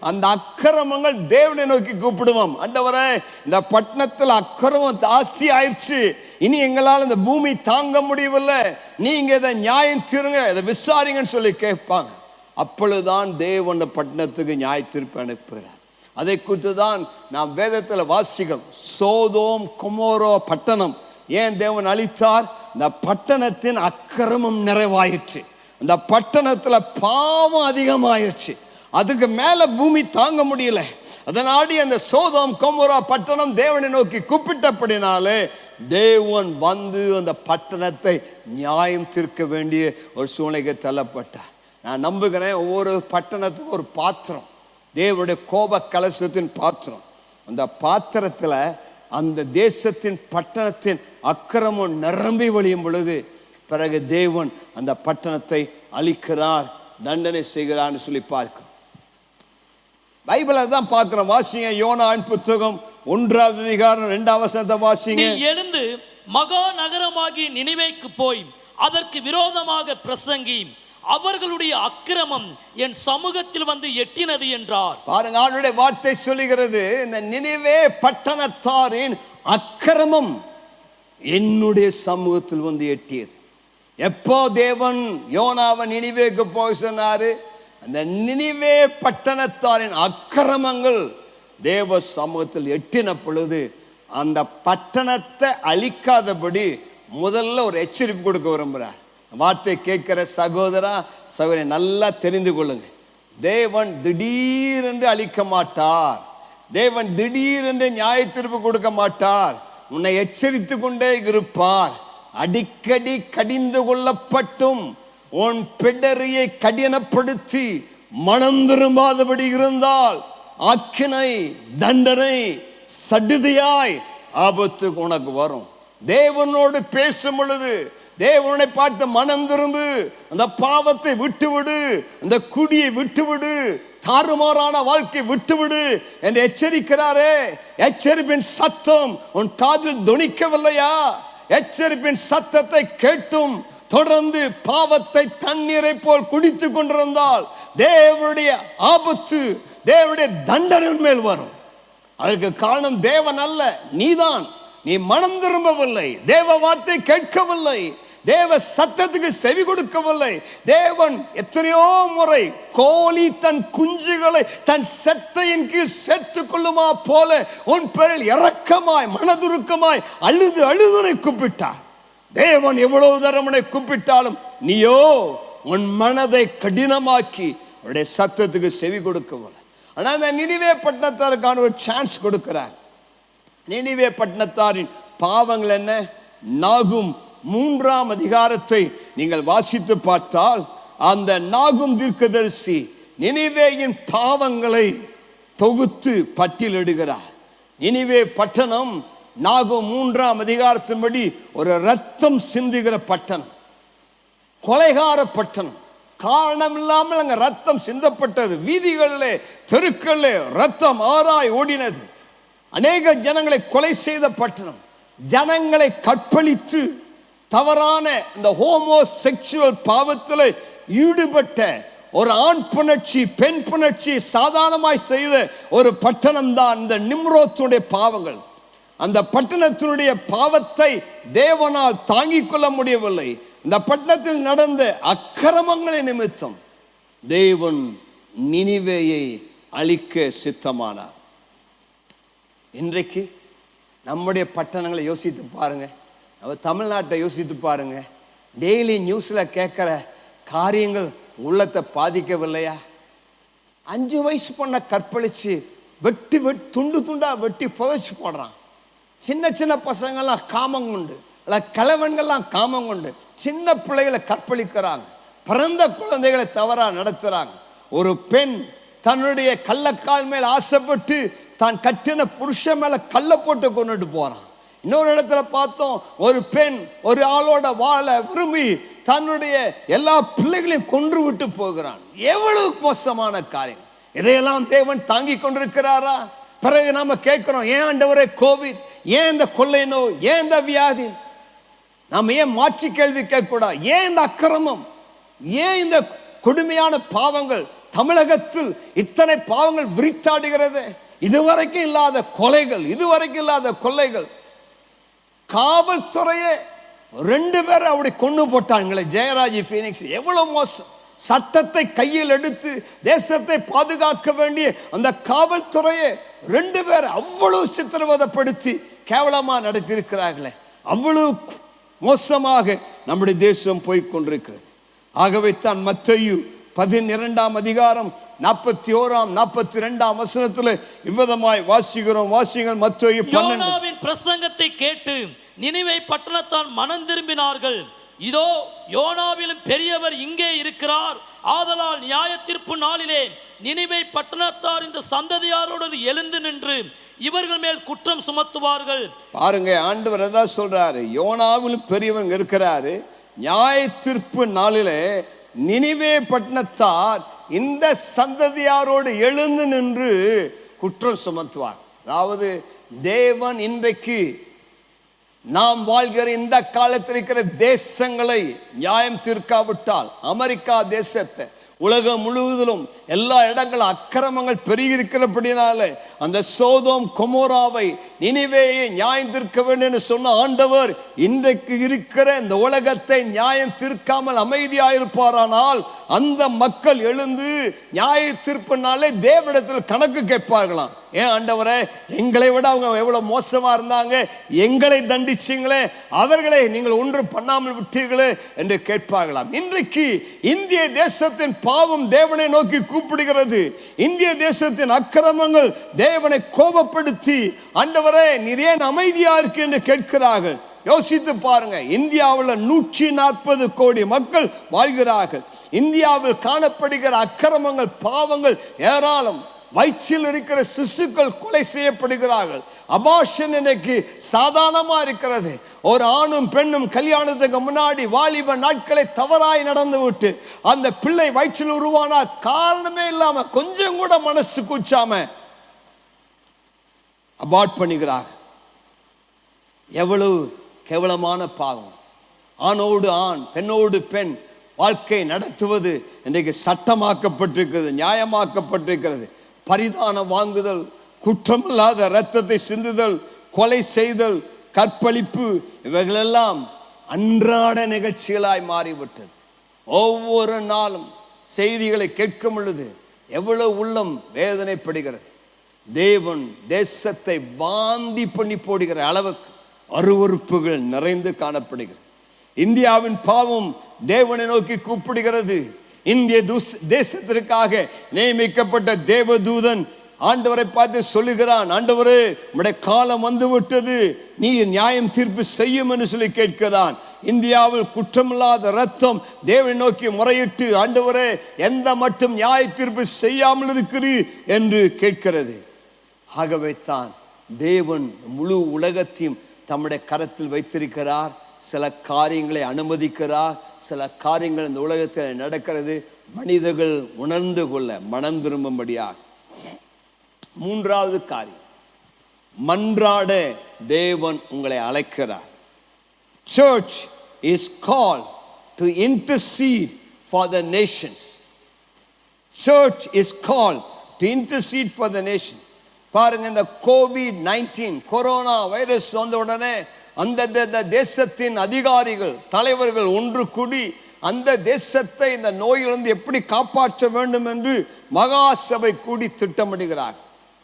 அந்த அக்கிரமங்கள் தேவனை நோக்கி கூப்பிடுவோம். ஆண்டவரே, இந்த பட்டணத்தில் அக்கிரமம் ஜாஸ்தி ஆயிடுச்சு, இனி எங்களால் இந்த பூமி தாங்க முடியவில்லை, நீங்க இதை நியாயம் தீருங்க, இதை விசாரிங்கன்னு சொல்லி கேட்பாங்க. அப்பொழுதுதான் தேவன் அந்த பட்டணத்துக்கு நியாய தீர்ப்பு அனுப்புகிறார். அதை குறித்து தான் நாம் வேதத்தில் வாசிக்கிறோம். சோதோம் கொமோரோ பட்டணம் ஏன் தேவன் அழித்தார்? இந்த பட்டணத்தின் அக்கிரமம் நிறைவாயிற்று, இந்த பட்டணத்துல பாவம் அதிகமாயிருச்சு, அதுக்கு மேல பூமி தாங்க முடியல. அதனாடி அந்த சோதோம் கொமோரா பட்டணம் தேவனை நோக்கி கூப்பிட்டபடினாலே தேவன் வந்து அந்த பட்டணத்தை நியாயம் தீர்க்க வேண்டிய ஒரு சூழ்நிலைக்கு தள்ளப்பட்டார். நான் நம்புகிறேன், ஒவ்வொரு பட்டணத்துக்கும் ஒரு பாத்திரம், தேவனுடைய கோப கலசத்தின் பாத்திரம். அந்த பாத்திரத்தில் அந்த தேசத்தின், பட்டணத்தின் அக்கிரமம் நிரம்பி வழியும் பொழுது பிறகு தேவன் அந்த பட்டணத்தை அழிக்கிறார், தண்டனை செய்கிறார்னு சொல்லி பார்க்கிறோம். பைபிளை தான் பார்க்கிறோம். வாசிங்க யோனாவின் புத்தகம் 1ஆம் அதிகாரம் 2ஆம் வசனத்தை வாசிங்க. நீ எழுந்து மகா நகரமாகி நினிவேக்கு போய் அதற்கு விரோதமாக பிரசங்கி, அவர்களுடைய அக்கிரமம் என் சமூகத்தில் வந்து எட்டினது என்றார். பாருங்க, அவருடைய வார்த்தை சொல்லுகிறது, இந்த நினிவே பட்டணத்தாரின் அக்கிரமம் என்னுடைய சமூகத்தில் வந்து எட்டியது. எப்போ தேவன் யோனாவை நினிவேக்கு போய் சொன்னாரு, அந்த நினிவே பட்டணத்தாரின் அக்கிரமங்கள் தேவ சமூகத்தில் எட்டின பொழுது அந்த பட்டணத்தை அழிக்காதபடி முதல்ல ஒரு எச்சரிப்பு கொடுக்க விரும்புகிறார். வார்த்தை கேட்கிற சகோதரா சகோதரி நல்லா தெரிந்து கொள்ளுங்க, தேவன் திடீரென்று அழிக்க மாட்டார், தேவன் திடீரென்று நியாய தீர்ப்பு கொடுக்க மாட்டார், உன்னை எச்சரித்து கொண்டே இருப்பார். அடிக்கடி கடிந்து கொள்ளப்பட்டும் உன் பிடரியை கடினப்படுத்தி மனம் திரும்பாதபடி இருந்தால் ஆக்கினை, தண்டனை, சடுதியாய் ஆபத்து உனக்கு வரும். தேவனோடு பேசும் பொழுது தேவனை பார்த்து மனம் திரும்பு, அந்த பாவத்தை விட்டுவிடு, அந்த குடியை விட்டுவிடு, தாறுமாறான வாழ்க்கை விட்டுவிடு என்று எச்சரிக்கிறாரே. எச்சரிப்பின் சத்தம் உன் காதில் தொனிக்கவில்லையா? எச்சரிப்பின் சத்தத்தை கேட்டும் தொடர்ந்து பாவத்தை தண்ணீரை போல் குடித்து கொண்டிருந்தால் தேவனுடைய ஆபத்து, தேவனுடைய தண்டனை மேல் வரும். அதற்கு காரணம் தேவன் அல்ல, நீதான். நீ மனம் திரும்பவில்லை, தேவ வார்த்தை கேட்கவில்லை, தேவ சத்தத்துக்கு செவி கொடுக்கவில்லை. தேவன் எத்தனையோ முறை கோழி தன் குஞ்சுகளை தன் செட்டையின் கீழ் சேர்த்துக் கொள்ளுமா போல உன் பேரில் இரக்கமாய் மனதுருக்கமாய் அழுது அழுதுனை கூப்பிட்டார். தேவன் எவ்வளவு தரமுனை கூப்பிட்டாலும் நீயோ உன் மனதை கடினமாக்கி அவருடைய சத்தத்துக்கு செவி கொடுக்கவில்லை. ஆனால் அந்த நினிவே பட்டணத்தாருக்கான ஒரு சான்ஸ் கொடுக்கிறார். நினிவே பட்டணத்தாரின் பாவங்கள் என்ன? நாகும் 3ஆம் அதிகாரத்தை நீங்கள் வாசித்து பார்த்தால் அந்த நாகும் தீர்க்கதரிசி நினிவேயின் பாவங்களை தொகுத்து பட்டியலிடுகிறார். நினிவே பட்டணம் நாகும் 3ஆம் அதிகாரத்தின்படி ஒரு ரத்தம் சிந்துகிற பட்டணம், கொலைகார பட்டணம். காரணம் இல்லாமல் அங்க ரத்தம் சிந்தப்பட்டது. வீதிகளிலே, தெருக்களிலே ரத்தம் ஆறாய் ஓடினது. அநேக ஜனங்களை கொலை செய்த பட்டணம். ஜனங்களை கற்பழித்து தவறான இந்த ஹோமோசெக்சுவல் பாவத்தில் ஈடுபட்ட ஒரு ஆண் புணர்ச்சி, பெண் புணர்ச்சி சாதாரணமாய் செய்த ஒரு பட்டணம் தான் இந்த நிம்ரோத்துடைய பாவங்கள். அந்த பட்டணத்தினுடைய பாவத்தை தேவனால் தாங்கிக் கொள்ள முடியவில்லை. இந்த பட்டணத்தில் நடந்த அக்கிரமங்களை நிமித்தம் தேவன் நினிவேயை அழிக்க சித்தமானார். இன்றைக்கு நம்முடைய பட்டணங்களை யோசித்து பாருங்க, நம்ம தமிழ்நாட்டை யோசித்து பாருங்க. டெய்லி நியூஸ்ல கேட்கிற காரியங்கள் உள்ளத்தை பாதிக்கவில்லையா? 5 வயசு பொண்ணை கற்பழிச்சு வெட்டி துண்டு துண்டா வெட்டி புதைச்சு போடுறான். சின்ன சின்ன பசங்கள்லாம் காமம் கொண்டு, கிழவன்கள்லாம் காமம் கொண்டு சின்ன பிள்ளைகளை கற்பழிக்கிறாங்க. பிறந்த குழந்தைகளை தவறா நடத்துறாங்க. ஒரு பெண் தன்னுடைய கள்ளக்கால் மேல் ஆசைப்பட்டு தான் கட்டின புருஷன் மேல கல்ல போட்டு கொண்டுட்டு போறான். இன்னொரு இடத்துல பார்த்தோம், ஒரு பெண் ஒரு ஆளோட வாழ விரும்பி தன்னுடைய எல்லா பிள்ளைகளையும் கொன்று விட்டு போகிறான். எவ்வளவு மோசமான காரியம்! இதையெல்லாம் தேவன் தாங்கி கொண்டிருக்கிறாரா? பிறகு நாம கேட்கிறோம், ஏன் ஆண்டவரே கோவிட், ஏன் இந்த கொள்ளை நோய், ஏன் இந்த வியாதி? நாம ஏன் மாற்றி கேள்வி கேட்கக்கூடாது? ஏன் இந்த அக்கிரமம், ஏன் இந்த கொடுமையான பாவங்கள்? தமிழகத்தில் இத்தனை பாவங்கள் விரித்தாடுகிறது. இதுவரைக்கும் இல்லாத கொலைகள், இதுவரைக்கும் இல்லாத கொள்ளைகள். காவல்துறையே 2 பேரை அப்படி கொண்டு போட்டாங்களே, ஜெயராஜ் பீனிக்ஸ். எவ்வளவு மோசம்! சட்டத்தை கையில் எடுத்து தேசத்தை பாதுகாக்க வேண்டிய அந்த காவல்துறையை 2 பேரை அவ்வளவு சித்திரவதைப்படுத்தி கேவலமா நடத்தி இருக்கிறார்களே. அவ்வளவு மோசமாக நம்முடைய தேசம் போய் கொண்டிருக்கிறது. ஆகவே தான் மத்தேயு 12ஆம் அதிகாரம் 41 42 வசனத்தில் இவ்விதமாய் வாசிக்கிறோம். வாசிங்கள். மத்தேயு 12. யோனாவின் பிரசங்கத்தை கேட்டு நினிவே பட்டணத்தார் மனம் திரும்பினார்கள். இதோ யோனாவிலும் பெரியவர் இங்கே இருக்கிறார். ஆதலால் நியாய தீர்ப்பு நாளிலே நினிவே பட்டணத்தார் இந்த சந்ததியாரோடு எழுந்து நின்று இவர்கள் மேல் குற்றம் சுமத்துவார்கள். பாருங்க, ஆண்டவர் தான் சொல்றாரு, யோனாவிலும் பெரியவங்க இருக்கிறாரு. நியாய தீர்ப்பு நாளிலே நினிவே பட்டணத்தார் இந்த சந்ததியாரோடு எழுந்து நின்று குற்றம் சுமத்துவார். அதாவது தேவன் இன்றைக்கு நாம் வாழ்கிற இந்த காலத்தில் இருக்கிற தேசங்களை நியாயம் தீர்க்காவிட்டால், அமெரிக்கா தேசத்தை, உலகம் முழுவதிலும் எல்லா இடங்களும் அக்கிரமங்கள் பெருகி இருக்கிறபடினால அந்த சோதோம் கொமோராவை நினிவேயை நியாயம் தீர்க்க வேண்டும் என்று சொன்ன ஆண்டவர் இன்றைக்கு இருக்கிற இந்த உலகத்தை நியாயம் தீர்க்காமல் அமைதியாயிருப்பாரானால் அந்த மக்கள் எழுந்து நியாய தீர்ப்பினாலே தேவனிடத்தில் கணக்கு கேட்பார்களாம். ஏன் ஆண்டவரே, எங்களை விட அவங்க எவ்வளவு மோசமா இருந்தாங்க, எங்களை தண்டிச்சிங்களே, அவர்களை நீங்கள் ஒன்று பண்ணாமல் விட்டீர்களே என்று கேட்பார்களாம். இன்றைக்கு இந்திய தேசத்தின் பாவம் தேவனை நோக்கி கூப்பிடுகிறது. இந்திய தேசத்தின் அக்கிரமங்கள் தேவனை கோபப்படுத்தி, ஆண்டவரே நீர் ஏன் அமைதியா இருக்கு என்று கேட்கிறார்கள். யோசித்து பாருங்க, இந்தியாவில் 140 கோடி மக்கள் வாழ்கிறார்கள். இந்தியாவில் காணப்படுகிற அக்கிரமங்கள், பாவங்கள் ஏராளம். வயிற்றில் இருக்கிற சிசுக்கள் கொலை செய்யப்படுகிறார்கள். அபார்ஷன் இன்னைக்கு சாதாரணமா இருக்கிறது. ஒரு ஆணும் பெண்ணும் கல்யாணத்துக்கு முன்னாடி வாலிப நாட்களை தவறாய் நடந்து விட்டு அந்த பிள்ளை வயிற்றில் உருவானா காரணமே இல்லாம கொஞ்சம் கூட மனசு கூச்சாம அபார்ட் பண்ணுகிறார்கள். எவ்வளவு கேவலமான பாவம்! ஆணோடு ஆண், பெண்ணோடு பெண் வாழ்க்கை நடத்துவது இன்றைக்கு சட்டமாக்கப்பட்டிருக்கிறது, நியாயமாக்கப்பட்டிருக்கிறது. பரிதானம் வாங்குதல், குற்றமில்லாத இரத்தத்தை சிந்துதல், கொலை செய்தல், கற்பழிப்பு, இவைகளெல்லாம் அன்றாட நிகழ்ச்சிகளாய் மாறிவிட்டது. ஒவ்வொரு நாளும் செய்திகளை கேட்கும் பொழுது எவ்வளவு உள்ளம் வேதனைப்படுகிறது. தேவன் தேசத்தை வாந்தி பண்ணி போடுகிற அளவுக்கு அருவருப்புகள் நிறைந்து காணப்படுகிறது. இந்தியாவின் பாவம் தேவனை நோக்கி கூப்பிடுகிறது. இந்திய தேசத்திற்காக நியமிக்கப்பட்ட தேவதூதன் ஆண்டவரை பார்த்து சொல்லுகிறான், ஆண்டவரே உம்முடைய காலம் வந்து விட்டது, நீ நியாயம் தீர்ப்பு செய்யும் என்று சொல்லி கேட்கிறான். இந்தியாவில் குற்றமில்லாத இரத்தம் தேவனை நோக்கி முறையிட்டு, ஆண்டவரே எந்த மட்டும் நியாய தீர்ப்பு செய்யாமல் இருக்கிறீர் என்று கேட்கிறது. ஆகவே தான் தேவன் முழு உலகத்தையும் தம்முடைய கரத்தில் வைத்திருக்கிறார். சில காரியங்களை அனுமதிக்கிறார். சில காரியங்கள் இந்த உலகத்தில் நடக்கிறது மனிதர்கள் உணர்ந்து கொள்ள, மனம் திரும்பும்படியாக. 3வது காரியம், மன்றாட தேவன் உங்களை அழைக்கிறார். Church is called to intercede for the nations. Church is called to intercede for the nations. பாருங்க, இந்த COVID-19 கொரோனா வைரஸ் வந்த உடனே அந்த தேசத்தின் அதிகாரிகள் தலைவர்கள் ஒன்று கூடி அந்த தேசத்தை இந்த நோயிலிருந்து எப்படி காப்பாற்ற வேண்டும் என்று மகா சபை கூடி திட்டமிடுகிறார்.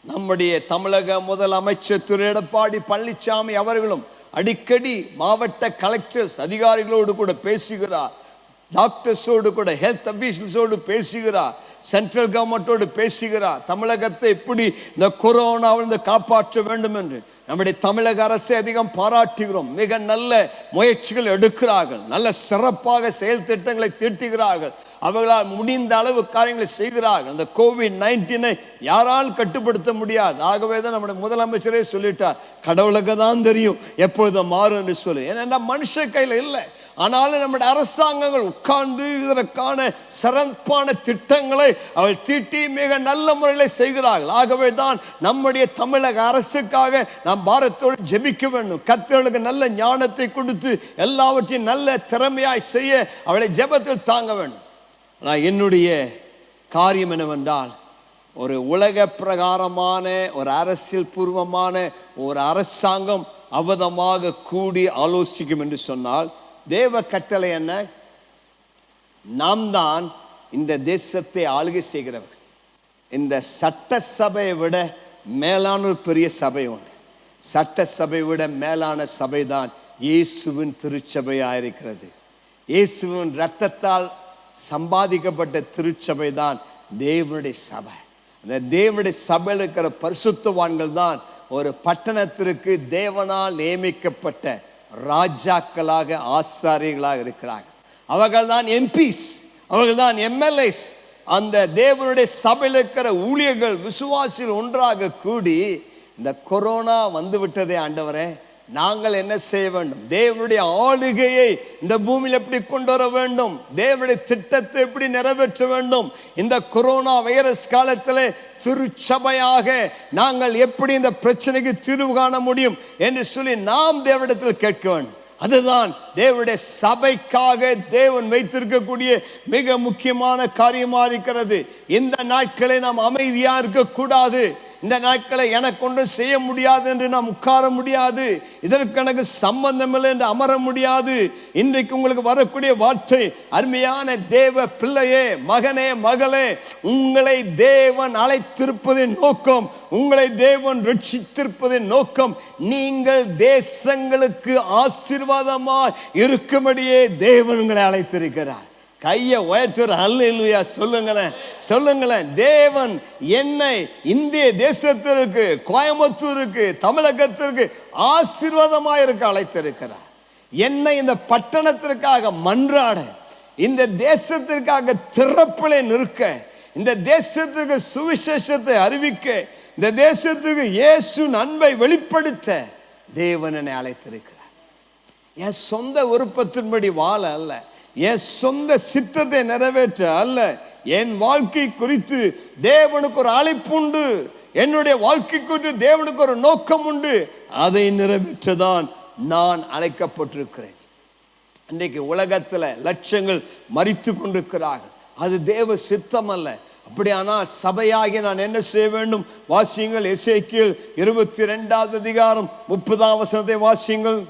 நம்முடைய தமிழக முதலமைச்சர் திரு எடப்பாடி பழனிசாமி அவர்களும் அடிக்கடி மாவட்ட கலெக்டர்ஸ் அதிகாரிகளோடு கூட பேசுகிறார், டாக்டர்ஸோடு கூட ஹெல்த் அபிஷியல்ஸோடு பேசுகிறார், சென்ட்ரல் கவர்மெண்டோடு பேசுகிறார். தமிழகத்தை எப்படி இந்த கொரோனாவிலிருந்து காப்பாற்ற வேண்டும் என்று நம்முடைய தமிழக அரசை அதிகம் பாராட்டுகிறோம். மிக நல்ல முயற்சிகள் எடுக்கிறார்கள், நல்ல சிறப்பாக செயல் திட்டங்களை தீட்டுகிறார்கள், அவர்களால் முடிந்த அளவு காரியங்களை செய்கிறார்கள். இந்த COVID-19 யாரால் கட்டுப்படுத்த முடியாது. ஆகவே தான் நம்முடைய முதலமைச்சரே சொல்லிட்டார், கடவுளுக்கு தான் தெரியும் எப்பொழுது மாறும் என்று சொல்லி. ஏன்னா மனுஷ கையில் இல்லை. ஆனாலும் நம்முடைய அரசாங்கங்கள் உட்கார்ந்து இதற்கான சிறப்பான திட்டங்களை அவள் தீட்டி மிக நல்ல முறையில் செய்கிறார்கள். ஆகவே தான் நம்முடைய தமிழக அரசுக்காக நாம் பாரத்தோடு ஜெபிக்க வேண்டும். கர்த்தருக்கு நல்ல ஞானத்தை கொடுத்து எல்லாவற்றையும் நல்ல திறமையாய் செய்ய அவளை ஜெபத்தில் தாங்க வேண்டும். ஆனால் என்னுடைய காரியம் என்னவென்றால், ஒரு உலக பிரகாரமான ஒரு அரசியல் பூர்வமான ஒரு அரசாங்கம் அவதமாக கூடி ஆலோசிக்கும் என்று சொன்னால் தேவ கட்டளை என்ன? நாம் தான் இந்த தேசத்தை ஆளுகை செய்கிறவர்கள். இந்த சட்டசபையை விட மேலான ஒரு பெரிய சபை உண்டு. சட்டசபையை விட மேலான சபை தான் இயேசுவின் திருச்சபையாக இருக்கிறது. இயேசுவின் இரத்தத்தால் சம்பாதிக்கப்பட்ட திருச்சபை தான் தேவனுடைய சபை. அந்த தேவனுடைய சபையில் இருக்கிற பரிசுத்தவான்கள் தான் ஒரு பட்டணத்திற்கு தேவனால் நியமிக்கப்பட்ட ராஜாக்களாக ஆசாரியர்களாக இருக்கிறார்கள். அவர்கள் தான் எம்பிஸ், அவர்கள் தான் எம்எல்ஏஸ். அந்த தேவனுடைய சபையில் இருக்கிற ஊழியர்கள் விசுவாசிகள் ஒன்றாக கூடி இந்த கொரோனா வந்து விட்டதே ஆண்டவரே, நாங்கள் என்ன செய்ய வேண்டும்? தேவனுடைய ஆளுகையை இந்த பூமியில் எப்படி கொண்டு வர வேண்டும்? தேவனுடைய திட்டத்தை எப்படி நிறைவேற்ற வேண்டும்? இந்த கொரோனா வைரஸ் காலத்தில் திருச்சபையாக நாங்கள் எப்படி இந்த பிரச்சனைக்கு தீர்வு காண முடியும் என்று சொல்லி நாம் தேவனிடத்தில் கேட்க வேண்டும். அதுதான் தேவனுடைய சபைக்காக தேவன் வைத்திருக்கக்கூடிய மிக முக்கியமான காரியமாக இருக்கிறது. இந்த நாட்களை நாம் அமைதியா இருக்கக்கூடாது. இந்த நாட்களை எனக்கு ஒன்றும் செய்ய முடியாது என்று நாம் உட்கார முடியாது. இதற்கு எனக்கு சம்பந்தம் இல்லை என்று அமர முடியாது. இன்றைக்கு உங்களுக்கு வரக்கூடிய வார்த்தை, அருமையான தேவ பிள்ளையே, மகனே, மகளே, உங்களை தேவன் அழைத்திருப்பதின் நோக்கம், உங்களை தேவன் ரட்சித்திருப்பதின் நோக்கம், நீங்கள் தேசங்களுக்கு ஆசீர்வாதமாய் இருக்கும்படியே தேவன் உங்களை அழைத்திருக்கிறார். கையை உயர்த்துற அல்லேலூயா சொல்லுங்களேன், சொல்லுங்களேன். தேவன் என்னை இந்திய தேசத்திற்கு, கோயம்புத்தூருக்கு, தமிழகத்திற்கு ஆசீர்வாதமாக இருக்க அழைத்திருக்கிறார். என்னை இந்த பட்டணத்திற்காக மன்றாட, இந்த தேசத்திற்காக திறப்பிலே நிற்க, இந்த தேசத்திற்கு சுவிசேஷத்தை அறிவிக்க, இந்த தேசத்துக்கு இயேசு அன்பை வெளிப்படுத்த தேவன் என்னை அழைத்திருக்கிறார். என் சொந்த விருப்பத்தின்படி வாழ அல்ல, என் சொந்த சித்தத்தை நிறைவேற்ற அல்ல, என் வாழ்க்கை குறித்து தேவனுக்கு ஒரு அழைப்பு உண்டு, என்னுடைய வாழ்க்கை குறித்து தேவனுக்கு ஒரு நோக்கம் உண்டு, அதை நிறைவேற்றதான் நான் அழைக்கப்பட்டிருக்கிறேன். இன்றைக்கு உலகத்தில் லட்சங்கள் மரித்து கொண்டிருக்கிறார்கள், அது தேவ சித்தம் அல்ல. அப்படியானால் சபையாகி நான் என்ன செய்ய வேண்டும்? வாசியுங்கள், எசேக்கியேல் 22 அதிகாரம் 30 வசனத்தை வாசியுங்கள்.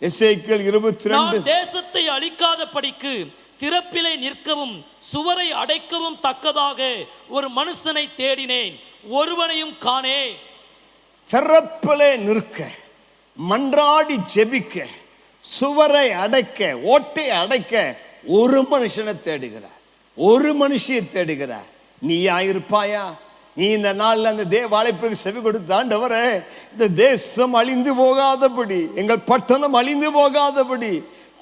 எசேக்கியேல் 22. நான் தேசத்தை அழிக்காதபடிக்கு திறப்பிலே நிற்கவும் சுவரை அடைக்கவும் தக்கதாக ஒரு மனுஷனை தேடினேன், ஒருவனையும் காணேன். திறப்பிலே நிற்க, மன்றாடி ஜெபிக்க, சுவரை அடைக்க, ஓட்டை அடைக்க ஒரு மனுஷனை தேடுகிறார், ஒரு மனுஷியை தேடுகிறார். நீயா இருப்பாயா? நீ இந்த நாளில் அந்த தேவ அழைப்புக்கு செவி கொடுத்தாண்டவரே, இந்த தேசம் அழிந்து போகாதபடி, எங்கள் பட்டணம் அழிந்து போகாதபடி,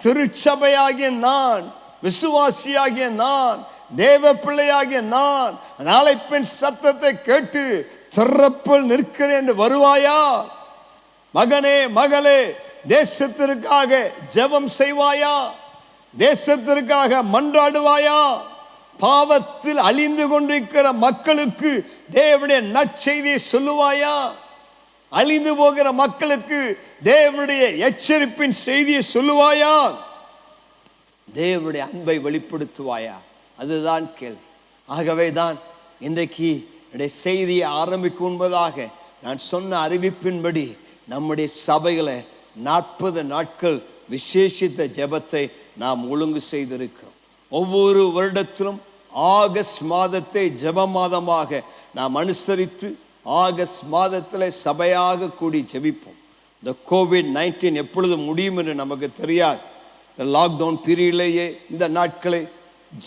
திருச்சபையாகிய நான், விசுவாசியாகிய நான், தேவ பிள்ளையாகிய நான் அந்த அழைப்பின் சத்தத்தை கேட்டு திறப்பில் நிற்கிறேன் என்று வருவாயா? மகனே, மகளே, தேசத்திற்காக ஜெபம் செய்வாயா? தேசத்திற்காக மன்றாடுவாயா? பாவத்தில் அழிந்து கொண்டிருக்கிற மக்களுக்கு தேவனுடைய நற்செய்தியை சொல்லுவாயா? அழிந்து போகிற மக்களுக்கு தேவனுடைய எச்சரிப்பின் செய்தியை சொல்லுவாயா? தேவனுடைய அன்பை வெளிப்படுத்துவாயா? அதுதான் கேள்வி. ஆகவே தான் இன்றைக்கு என்னுடைய செய்தியை ஆரம்பிக்கும் முன்பதாக நான் சொன்ன அறிவிப்பின்படி நம்முடைய சபைகளை 40 நாட்கள் விசேஷித்த ஜெபத்தை நாம் ஒழுங்கு செய்திருக்கிறோம். ஒவ்வொரு வருடத்திலும் ஆகஸ்ட் மாதத்தை ஜெப மாதமாக நாம் அனுசரித்து ஆகஸ்ட் மாதத்தில் சபையாக கூடி ஜெபிப்போம். இந்த COVID-19 எப்பொழுது முடியும் என்று நமக்கு தெரியாது. இந்த லாக்டவுன் பீரியட்லேயே இந்த நாட்களை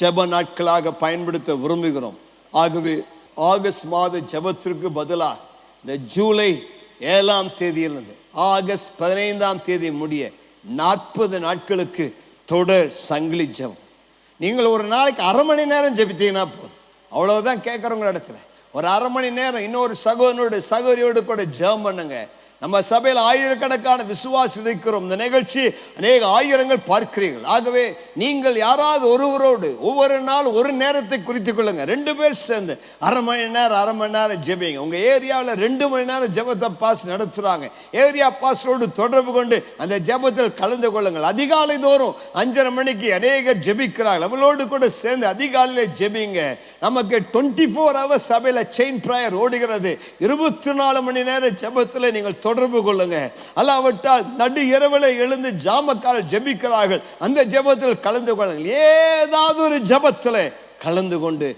ஜெப நாட்களாக பயன்படுத்த விரும்புகிறோம். ஆகவே ஆகஸ்ட் மாத ஜெபத்திற்கு பதிலாக இந்த ஜூலை 7ஆம் தேதியிலிருந்து ஆகஸ்ட் 15ஆம் தேதி முடிய 40 நாட்களுக்கு தொடர் சங்கிலி ஜெபம். நீங்கள் ஒரு நாளைக்கு அரை மணி நேரம் ஜெபித்தீங்கன்னா போதும். அவ்வளவுதான் கேட்குறவங்க இடத்துல ஒரு அரை மணி நேரம் இன்னொரு சகோதரியோடு கூட ஜெபம் பண்ணுங்க. நம்ம சபையில் ஆயிரக்கணக்கான விசுவாசி இருக்கிறோம். இந்த நிகழ்ச்சி அநேக ஆயிரங்கள் பார்க்கிறீர்கள். ஆகவே நீங்கள் யாராவது ஒருவரோடு ஒவ்வொரு நாள் ஒரு நேரத்தை குறித்து கொள்ளுங்க. 2 பேர் சேர்ந்து அரை மணி நேரம் ஜெபிங்க. உங்க ஏரியாவில் 2 மணி நேரம் ஜெபத்தை பாஸ் நடத்துறாங்க. ஏரியா பாஸ்டரோடு தொடர்பு கொண்டு அந்த ஜெபத்தில் கலந்து கொள்ளுங்கள். அதிகாலை தோறும் 5:30 மணிக்கு அநேகர் ஜெபிக்கிறார்கள். அவளோடு கூட சேர்ந்து அதிகாலையிலே ஜெபிங்க. நமக்கு 24 hours சபையில் செயின் பிரேயர் ஓடுகிறது. 24 மணி நேரம் ஜெபத்தில் நீங்கள் தொடர்பு கொள்ளுங்க. அல்லாவிட்டால் நடு இரவில் எழுந்து ஜாமக்கால் ஜெபிக்கிறார்கள். அந்த ஜெபத்தில் கலந்து கொள்ளுங்கள். ஏதாவது ஒரு ஜெபத்தில் கலந்து கொண்டு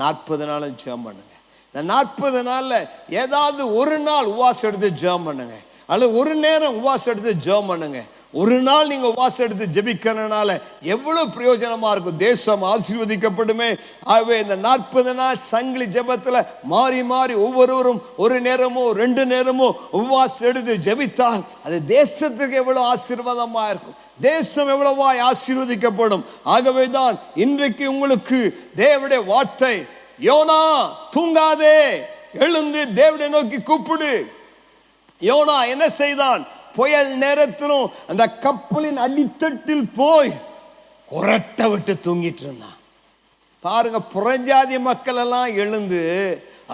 40 நாளும் ஜெபம் பண்ணுங்க. இந்த 40 நாள்ல ஏதாவது ஒரு நாள் உபவாசம் எடுத்து ஜெபம் பண்ணுங்க. அல்லது ஒரு நேரம் உபவாசம் எடுத்து ஜெபம் பண்ணுங்க. ஒரு நாள் நீங்க உபவாசம் எடுத்து ஜெபிக்கிறதுனால எவ்வளவு பிரயோஜனமா இருக்கும். தேசம் ஆசீர்வதிக்கப்படுமே. ஆகவே இந்த 40 நாள் சங்கிலி ஜெபத்துல மாறி மாறி ஒவ்வொருவரும் ஒரு நேரமோ 2 நேரமோ உபவாசம் எடுத்து ஜெபித்தால் அது தேசத்துக்கு எவ்வளவு ஆசீர்வாதமா இருக்கும். தேசம் எவ்வளவாய் ஆசீர்வதிக்கப்படும். ஆகவே தான் இன்றைக்கு உங்களுக்கு தேவனுடைய வார்த்தை, யோனா தூங்காதே, எழுந்து தேவனை நோக்கி கூப்பிடு. யோனா என்ன செய்தான்? புயல் நேரத்திலும் அந்த கப்பலின் அடித்தட்டில் போய் குரட்டை விட்டு தூங்கிட்டு இருந்தான். பாருங்க, புறஜாதி மக்கள் எல்லாம் எழுந்து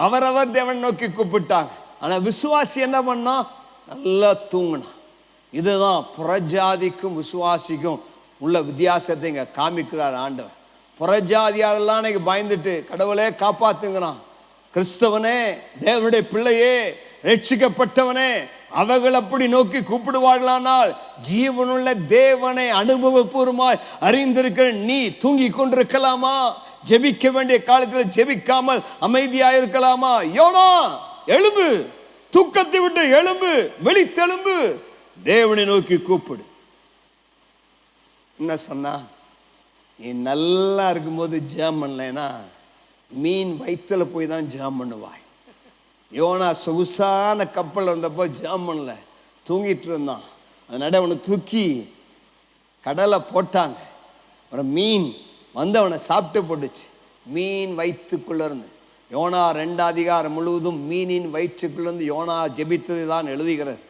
அவரவர் தேவன் நோக்கி கூப்பிட்டாங்க. ஆனா விசுவாசி என்ன பண்ணா? நல்லா தூங்கினான். இதுதான் புறஜாதிக்கும் விசுவாசிக்கும் உள்ள வித்தியாசத்தை இங்க காமிக்கிறார் ஆண்டவர். புறஜாதியாரெல்லாம் இன்னைக்கு பயந்துட்டு கடவுளே காப்பாத்துங்கிறான். கிறிஸ்தவனே, தேவனுடைய பிள்ளையே, ரட்சிக்கப்பட்டவனே, அவர்கள் அப்படி நோக்கி கூப்பிடுவார்களானால் ஜீவனுள்ள தேவனை அனுபவபூர்வமாய் அறிந்திருக்கிற நீ தூங்கி கொண்டிருக்கலாமா? ஜெபிக்க வேண்டிய காலத்தில் ஜெபிக்காமல் அமைதியாயிருக்கலாமா? யோனா எழும்பு, தூக்கத்தை விட்டு எழும்பு, வெளித்தெழும்பு, தேவனை நோக்கி கூப்பிடு. என்ன சொன்னா? நீ நல்லா இருக்கும்போது ஜெபம் பண்ணலைன்னா மீன் வயிற்றுல போய் தான் ஜெபம் பண்ணுவாய். யோனா சொகுசான கப்பல் வந்தப்போ ஜெபம் பண்ணல, தூங்கிட்டு இருந்தான். அதனால அவனை தூக்கி கடலை போட்டாங்க. அப்புறம் மீன் வந்து அவனை சாப்பிட்டு போட்டுச்சு. மீன் வயிற்றுக்குள்ள இருந்து யோனா 2 அதிகாரம் முழுவதும் மீனின் வயிற்றுக்குள்ளேருந்து யோனா ஜெபித்தது தான் எழுதுகிறது.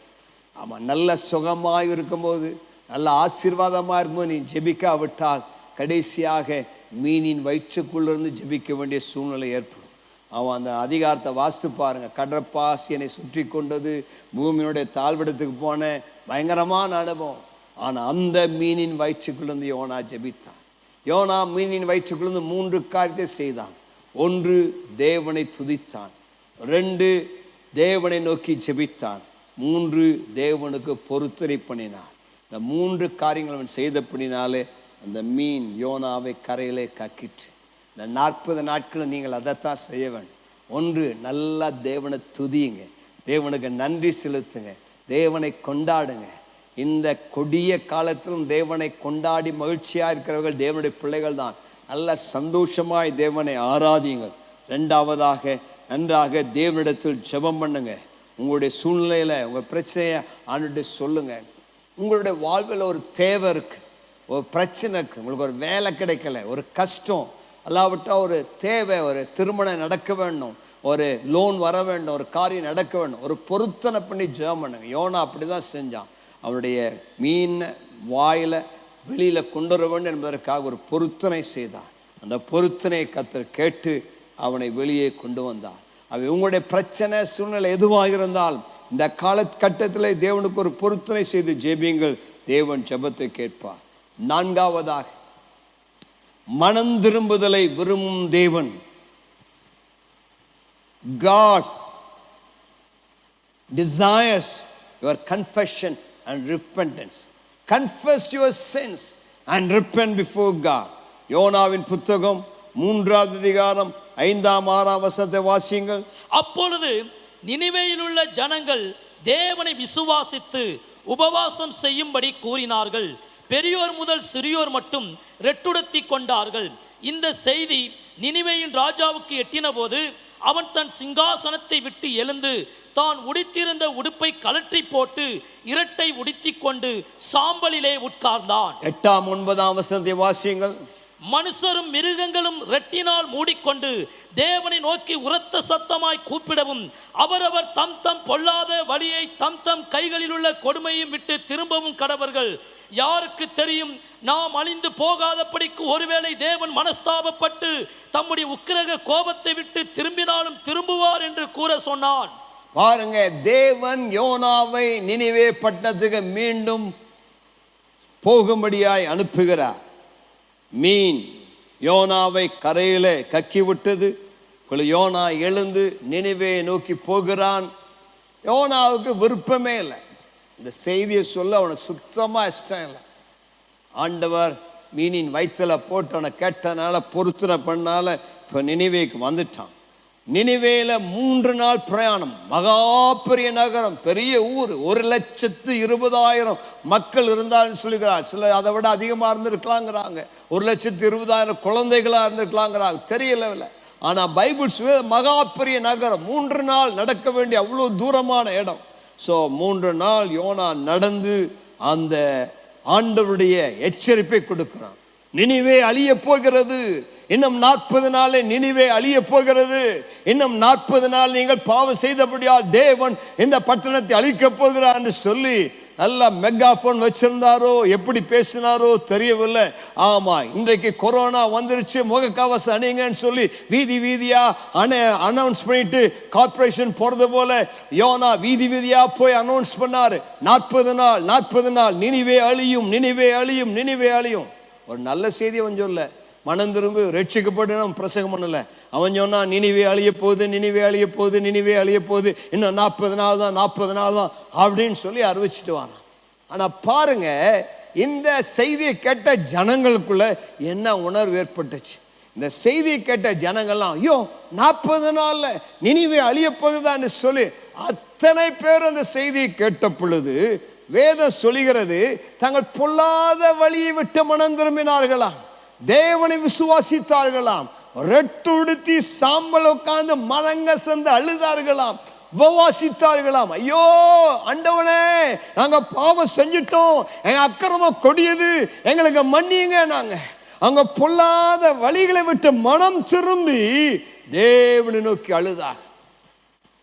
ஆமாம், நல்ல சுகமாக இருக்கும்போது, நல்ல ஆசீர்வாதமாக இருக்கும்போது நீ ஜெபிக்காவிட்டால் கடைசியாக மீனின் வயிற்றுக்குள்ளேருந்து ஜெபிக்க வேண்டிய சூழ்நிலை ஏற்படும். அவன் அந்த அதிகாரத்தை வாசித்து பாருங்க. கடற்பாசி என்னை சுற்றி கொண்டது, பூமியினுடைய தாழ்விடத்துக்கு போன பயங்கரமான அனுபவம். ஆனால் அந்த மீனின் வயிற்றுக்குள்ளேருந்து யோனா ஜெபித்தான். யோனா மீனின் வயிற்றுக்குள்ளேருந்து 3 காரியத்தை செய்தான். 1, தேவனை துதித்தான். 2, தேவனை நோக்கி ஜெபித்தான். 3, தேவனுக்கு பொருத்தனை பண்ணினான். இந்த 3 காரியங்கள் அவன் செய்தபடினாலே அந்த மீன் யோனாவை கரையிலே கக்கிற்று. இந்த 40 நாட்களும் நீங்கள் அதைத்தான் செய்ய வேண்டும். 1, நல்லா தேவனை துதியுங்க, தேவனுக்கு நன்றி செலுத்துங்க, தேவனை கொண்டாடுங்க. இந்த கொடிய காலத்திலும் தேவனை கொண்டாடி மகிழ்ச்சியாக இருக்கிறவர்கள் தேவனுடைய பிள்ளைகள் தான். நல்ல சந்தோஷமாய் தேவனை ஆராதியுங்கள். 2வதாக நன்றாக தேவனிடத்தில் ஜெபம் பண்ணுங்க. உங்களுடைய சூழ்நிலையில் உங்கள் பிரச்சனையை ஆண்டுட்டு சொல்லுங்க. உங்களுடைய வாழ்வில் ஒரு தேவை இருக்கு, ஒரு பிரச்சனை இருக்கு, உங்களுக்கு ஒரு வேலை கிடைக்கல, ஒரு கஷ்டம், அல்லாவிட்டா ஒரு தேவை, ஒரு திருமணம் நடக்க வேண்டும், ஒரு லோன் வர வேண்டும், ஒரு காரியம் நடக்க வேண்டும், ஒரு பொருத்தனை பண்ணி ஜெபம் பண்ணுங்க. யோனா அப்படி தான் செஞ்சான். அவனுடைய மீன் வாயில் வெளியில் கொண்டு வர வேண்டும் என்பதற்காக ஒரு பொருத்தனை செய்தான். அந்த பொருத்தனையை கர்த்தர் கேட்டு அவனை வெளியே கொண்டு வந்தார். அவை உங்களுடைய பிரச்சனை சூழ்நிலை எதுவாக இருந்தாலும் இந்த காலகட்டத்தில் தேவனுக்கு ஒரு பொருத்தனை செய்து ஜெபியுங்கள், தேவன் ஜெபத்தை கேட்பார். 4வதாக மனம் திரும்புதலை விரும்பும் தேவன். God desires your confession and repentance. Confess your sins and repent before God. யோனாவின் புத்தகம் 3ஆம் அதிகாரம் 5ஆம் 6ஆம் வசனத்தை வாசியுங்கள். அப்பொழுது நினிவேயிலுள்ள ஜனங்கள் தேவனை விசுவாசித்து உபவாசம் செய்யும்படி கூறினார்கள். பெரியோர் முதல் சிறியோர் மட்டும் ரெட்டுடுத்தி கொண்டார்கள். இந்த செய்தி நினிவேயின் ராஜாவுக்கு எட்டின போது அவன் தன் சிங்காசனத்தை விட்டு எழுந்து தான் உடுத்திருந்த உடுப்பை கழற்றி போட்டு இரட்டை உடுத்திக் கொண்டு சாம்பலிலே உட்கார்ந்தான். 8ஆம் 9ஆம் வசனத்தை வாசியுங்கள். மனுஷரும் மிருகங்களும் ரெட்டினால் மூடிக்கொண்டு தேவனை நோக்கி உரத்த சத்தமாய் கூப்பிடவும் அவரவர் தம் தம் பொல்லாத வழியை தம் தம் கைகளில் உள்ள கொடுமையும் விட்டு திரும்பவும் கடவர்கள். யாருக்கு தெரியும், நாம் அழிந்து போகாதபடிக்கு ஒருவேளை தேவன் மனஸ்தாபப்பட்டு தம்முடைய உக்கிரக கோபத்தை விட்டு திரும்பினாலும் திரும்புவார் என்று கூற சொன்னான். பாருங்க, தேவன் யோனாவை நினிவே பட்டணத்துக்கு மீண்டும் போகும்படியாய் அனுப்புகிறார். மீன் யோனாவை கரையிலே கக்கி விட்டது. யோனா எழுந்து நினிவே நோக்கி போகிறான். யோனாவுக்கு விருப்பமே இல்லை, இந்த செய்தியை சொல்ல அவனுக்கு சுத்தமாக இஷ்டம் இல்லை. ஆண்டவர் மீனின் வயிற்றுல போட்டு அவனை கேட்டனால பொருத்தனை பண்ணால இப்போ நினிவேக்கு வந்துட்டான். நினிவேல 3 நாள் பிரயாணம். மகா பெரிய நகரம், பெரிய ஊர், 1,20,000 மக்கள் இருந்தாலும் சொல்லுகிறார். சில அதை விட அதிகமாக இருந்திருக்கலாங்கிறாங்க. 1,20,000 குழந்தைகளாக இருந்திருக்கலாங்கிறாங்க, தெரியல. ஆனால் பைபிள் மகா பெரிய நகரம், 3 நாள் நடக்க வேண்டிய அவ்வளோ தூரமான இடம். ஸோ 3 நாள் யோனா நடந்து அந்த ஆண்டவருடைய எச்சரிப்பை கொடுக்கிறான். நினிவே அழிய போகிறது, இன்னும் 40 நாளே நினிவே அழிய போகிறது, இன்னும் 40 நாள் நீங்கள் பாவம் செய்தபடியால் தேவன் இந்த பட்டணத்தை அழிக்க போகிறார் என்று சொல்லி நல்லா மெகாஃபோன் வச்சிருந்தாரோ எப்படி பேசினாரோ தெரியவில்லை. ஆமா, இன்றைக்கு கொரோனா வந்துருச்சு, முகக்கவசம் அணிங்கன்னு சொல்லி வீதி வீதியா அனௌன்ஸ் பண்ணிட்டு கார்பரேஷன் போறது போல யோனா வீதி வீதியா போய் அனௌன்ஸ் பண்ணாரு. 40 நாள் நினிவே அழியும், நினிவே அழியும், நினிவே அழியும். ஒரு நல்ல செய்தி அவன் சொல்ல, மனம் திரும்பி ரட்சிக்கப்பட்டு பிரசங்கம் பண்ணல. அவன் சொன்னா நினிவே அழிய போகுது, நினிவே அழிய போகுது, நினிவே அழிய போகுது, இன்னும் 40 நாள் தான், 40 நாள் தான் அப்படின்னு சொல்லி அறிவிச்சிட்டு வரான். ஆனா பாருங்க, இந்த செய்தியை கேட்ட ஜனங்களுக்குள்ள என்ன உணர்வு ஏற்பட்டுச்சு. இந்த செய்தியை கேட்ட ஜனங்கள்லாம் ஐயோ 40 நாள்ல நினிவே அழிய போகுதான்னு சொல்லி அத்தனை பேர் அந்த செய்தியை கேட்ட பொழுது வேதம் சொல்லுகிறது, தங்கள் பொல்லாத வழியை விட்டு மனம் திரும்பினார்களாம், தேவனை விசுவாசித்தார்களாம், ரெட்டுடுத்தி சாம்பல் உட்கார்ந்து மனங்க சேர்ந்து அழுதார்களாம், உபவாசித்தார்களாம். ஐயோ ஆண்டவனே, நாங்க பாவம் செஞ்சிட்டோம், எங்க அக்கிரமம் கொடியது, எங்களுக்கு மன்னியுங்க. நாங்க அங்க பொல்லாத வழிகளை விட்டு மனம் திரும்பி தேவனை நோக்கி அழுதார்.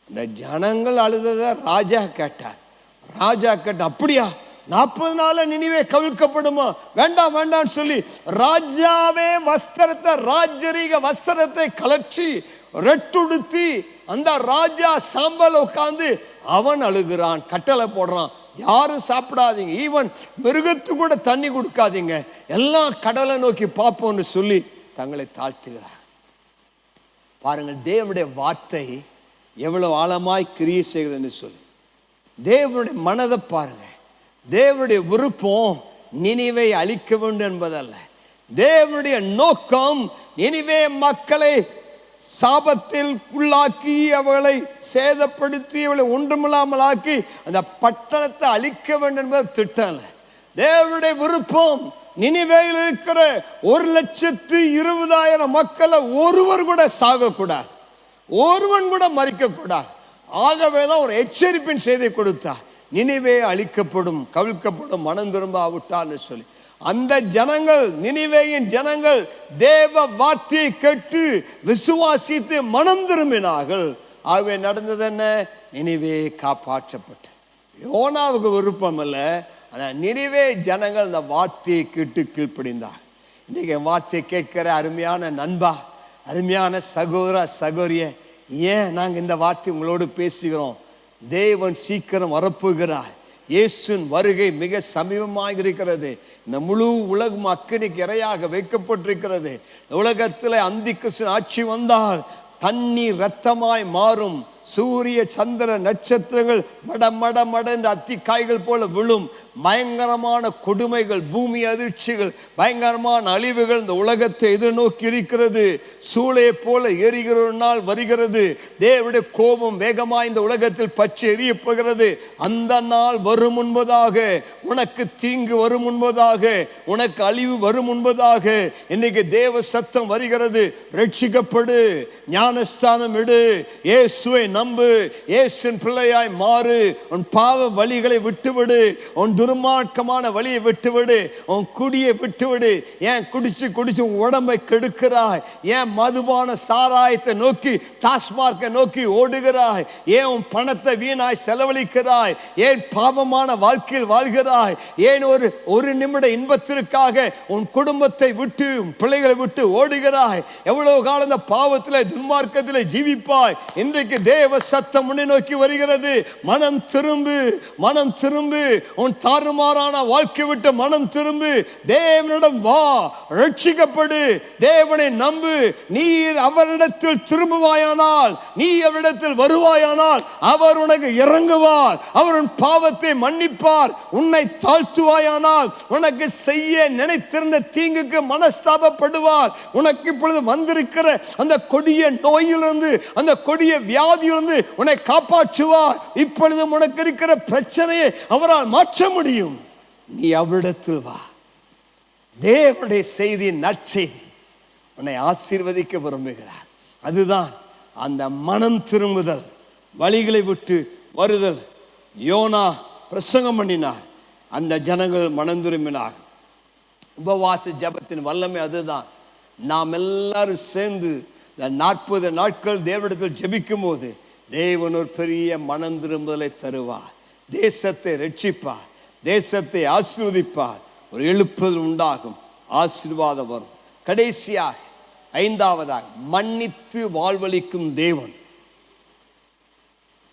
இந்த ஜனங்கள் அழுதத ராஜா கேட்டார். ராஜா கேட்ட, அப்படியா 40 நாள் நினிவே கவிழ்க்கப்படுமா? வேண்டாம் வேண்டாம் சொல்லி ராஜாவே வஸ்திரத்தை, ராஜரீக வஸ்திரத்தை கலற்றி ரெட்டுடுத்தி அந்த ராஜா சாம்பல் உட்கார்ந்து அவன் அழுகிறான், கட்டளை போடுறான், யாரும் சாப்பிடாதீங்க, ஈவன் மிருகத்து கூட தண்ணி கொடுக்காதீங்க, எல்லாம் கடலை நோக்கி பார்ப்போம்னு சொல்லி தங்களை தாழ்த்துகிறார். பாருங்கள், தேவனுடைய வார்த்தை எவ்வளவு ஆழமாய் கிரியை செய்கிறதுன்னு சொல்லி தேவனுடைய மனதை பாருங்க. தேவனுடைய விருப்பம் நினிவை அழிக்க வேண்டும் என்பதல்ல. தேவனுடைய நோக்கம் நினிவே மக்களை சாபத்தில் உள்ளாக்கி, அவளை சேதப்படுத்தி, அவளை ஒன்றுமில்லாமல் ஆக்கி அந்த பட்டணத்தை அழிக்க வேண்டும் என்பது திட்டம் இல்லை. தேவனுடைய விருப்பம் நினிவேயில் இருக்கிற 1,20,000 மக்களை ஒருவர் கூட சாகக்கூடாது, ஒருவன் கூட மறிக்கக்கூடாது. ஆகவேதான் ஒரு எச்சரிப்பின் செய்தி கொடுத்தார், நினிவே அழிக்கப்படும், கவிழ்க்கப்படும், மனம் திரும்ப ஆவிட்டான்னு சொல்லி. அந்த ஜனங்கள், நினிவேயின் ஜனங்கள் தேவ வார்த்தையை கேட்டு விசுவாசித்து மனம் திரும்பினார்கள். ஆகவே நடந்தது என்ன? நினிவே காப்பாற்றப்பட்ட. யோனாவுக்கு விருப்பம் இல்லை, ஆனால் நினிவே ஜனங்கள் இந்த வார்த்தையை கேட்டு கீழ்ப்படிந்தார். இன்னைக்கு வார்த்தையை கேட்கிற அருமையான நண்பா, அருமையான சகோதர சகோதரிய, ஏன் நாங்கள் இந்த வார்த்தை உங்களோடு பேசுகிறோம்? தேவன் சீக்கிரம் வரப்போகிறார். இயேசுவின் வருகை மிக சமீபமாக இருக்கிறது. இந்த முழு உலகம் அக்கினிக்கு இரையாக வைக்கப்பட்டிருக்கிறது. உலகத்தில் அந்திகிறிஸ்து ஆட்சி வந்தால் தண்ணீர் இரத்தமாய் மாறும், சூரிய சந்திர நட்சத்திரங்கள் மட மட மட என்று அத்திக்காய்கள் போல விழும், பயங்கரமான கொடுமைகள், பூமி அதிர்ச்சிகள், பயங்கரமான அழிவுகள் இந்த உலகத்தை எதிர்நோக்கி இருக்கிறது. சூளை போல எரிகிற ஒரு நாள் வருகிறது. தேவனுடைய கோபம் வேகமாய் இந்த உலகத்தில் பற்றி எரியப்போகிறது. அந்த நாள் வரும் முன்பதாக, உனக்கு தீங்கு வரும் முன்பதாக, உனக்கு அழிவு வரும் முன்பதாக இன்னைக்கு தேவ சத்தம் வருகிறது. ரட்சிக்கப்படு, ஞானஸ்தானம் எடு, இயேசுவை நம்பு, இயேசுவின் பிள்ளையாய் மாறு, உன் பாவ வழிகளை விட்டுவிடு, உன் துர்மார்க்கமான வழியை விட்டுவிடு, உன் குடியை விட்டுவிடு. ஏன் குடிச்சு குடிச்சு உன் உடம்பை கெடுக்கிறாய்? ஏன் மதுபான சாராயத்தை நோக்கி, டாஸ்மார்க்கை நோக்கி ஓடுகிறாய்? ஏன் உன் பணத்தை வீணாய் செலவழிக்கிறாய்? ஏன் பாவமான வாழ்க்கையில் வாழ்கிறாய்? ஏன் ஒரு நிமிட இன்பத்திற்காக உன் குடும்பத்தை விட்டு, பிள்ளைகளை விட்டு ஓடுகிறாய்? எவ்வளவு காலம் இந்த பாவத்தில் துன்மார்க்கத்தில் ஜீவிப்பாய்? இன்றைக்கு தேவ சத்தம் முன்னே நோக்கி வருகிறது. மனம் திரும்பு, மனம் திரும்பு, உன் தாறுமாறான வாழ்க்கை விட்டு மனம் திரும்பு, தேவனிடம் வா, ரட்சிக்கப்படு, தேவனை நம்பு. நீ அவரிடத்தில் திரும்புவாயானால், நீ அவரிடத்தில் வருவாயானால் அவர் உனக்கு இறங்குவார், அவர் உன் பாவத்தை மன்னிப்பார். உன்னை தாழ்த்துவாயானால் உனக்கு செய்ய நினைத்திருந்த தீங்குக்கு மனஸ்தாபப்படுவார். உனக்கு இப்பொழுது வந்திருக்கிற அந்த கொடிய நோயிலிருந்து, அந்த கொடிய வியாதியிலிருந்து உன்னை காப்பாற்றுவார். இப்பொழுது உனக்கு இருக்கிற பிரச்சனையை அவரால் மாற்ற முடியும். நீ அவரிடத்தில் வா. தேவனுடைய செய்தி, நற்செய்தி உன்னை ஆசீர்வதிக்க விரும்புகிறார். அதுதான் அந்த மனம் திரும்புதல், வழிகளை விட்டு வருதல். யோனா பிரசங்கம் பண்ணினார், அந்த ஜனங்கள் மனம் திரும்பினார். உபவாச ஜபத்தின் வல்லமை அதுதான். நாம் எல்லாரும் சேர்ந்து இந்த 40 நாட்கள் தேவனிடத்தில் ஜெபிக்கும் போது தேவன் ஒரு பெரிய மனம் திரும்புதலை தருவார். தேசத்தை ரட்சிப்பார், தேசத்தை ஆசீர்வதிப்பார். ஒரு எழுப்புதல் உண்டாகும், ஆசீர்வாதம் வரும். கடைசியாக 5வதாக மன்னித்து வாழ்வளிக்கும் தேவன்.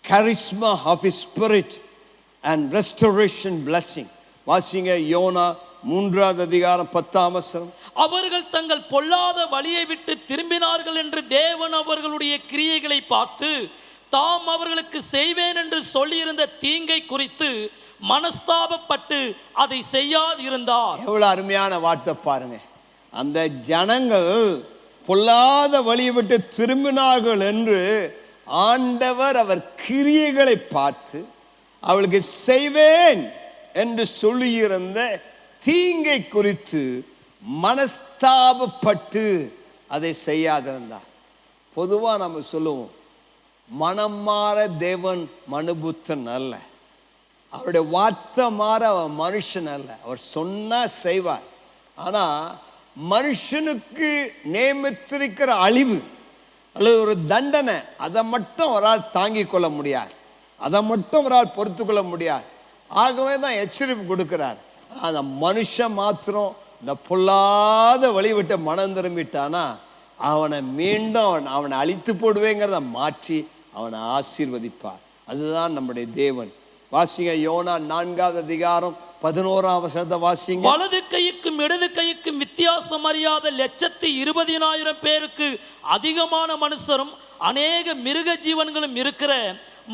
charisma of his spirit and restoration blessing. வாசிங்க யோனா 3வது அதிகாரம் 10ஆம் வசனம். அவர்கள் தங்கள் பொல்லாத வழியை விட்டு திரும்பினார்கள் என்று தேவன் அவர்களுடைய கிரியைகளை பார்த்து தாம் அவர்களுக்கு செய்வேன் என்று சொல்லியிருந்த தீங்கை குறித்து மனஸ்தாபப்பட்டு அதை செய்யாதிருந்தார். எவ்வளவு அருமையான வார்த்தை பாருங்க. அந்த ஜனங்கள் பொல்லாத வழியை விட்டு திரும்பினார்கள் என்று ஆண்டவர் அவர் கிரியைகளை பார்த்து அவளுக்கு செய்வேன் என்று சொல்லியிருந்த தீங்கை குறித்து மனஸ்தாபப்பட்டு அதை செய்யாதிருந்தார். பொதுவா நம்ம சொல்லுவோம், மனம் மாற தேவன் மனுபுத்தன் அல்ல, அவருடைய வார்த்தை மாற அவர் மனுஷன் அல்ல. அவர் சொன்னா செய்வார். ஆனா மனுஷனுக்கு நியமித்திருக்கிற அழிவு அல்லது ஒரு தண்டனை, அதை மட்டும் அவரால் தாங்கிக் கொள்ள முடியாது, அதை மட்டும் அவரால் பொறுத்து கொள்ள முடியாது. ஆகவே தான் எச்சரிப்பு கொடுக்கிறார். அந்த மனுஷன் மாத்திரம் இந்த பொல்லாத வழி விட்டு மனம் திரும்பிட்டானா அவனை மீண்டும் அவனை அழித்து போடுவேங்கிறத மாற்றி அவனை ஆசீர்வதிப்பார். அதுதான் நம்முடைய தேவன். வாசிங்க யோனா 4வது அதிகாரம் 11ஆம் வசனத்தை வாசிங்க. வலது கைக்கும் இடது கைக்கும் வித்தியாசம் அறியாத 120,000 பேருக்கு அதிகமான மனுஷரும் அநேக மிருக ஜீவன்களும் இருக்கிற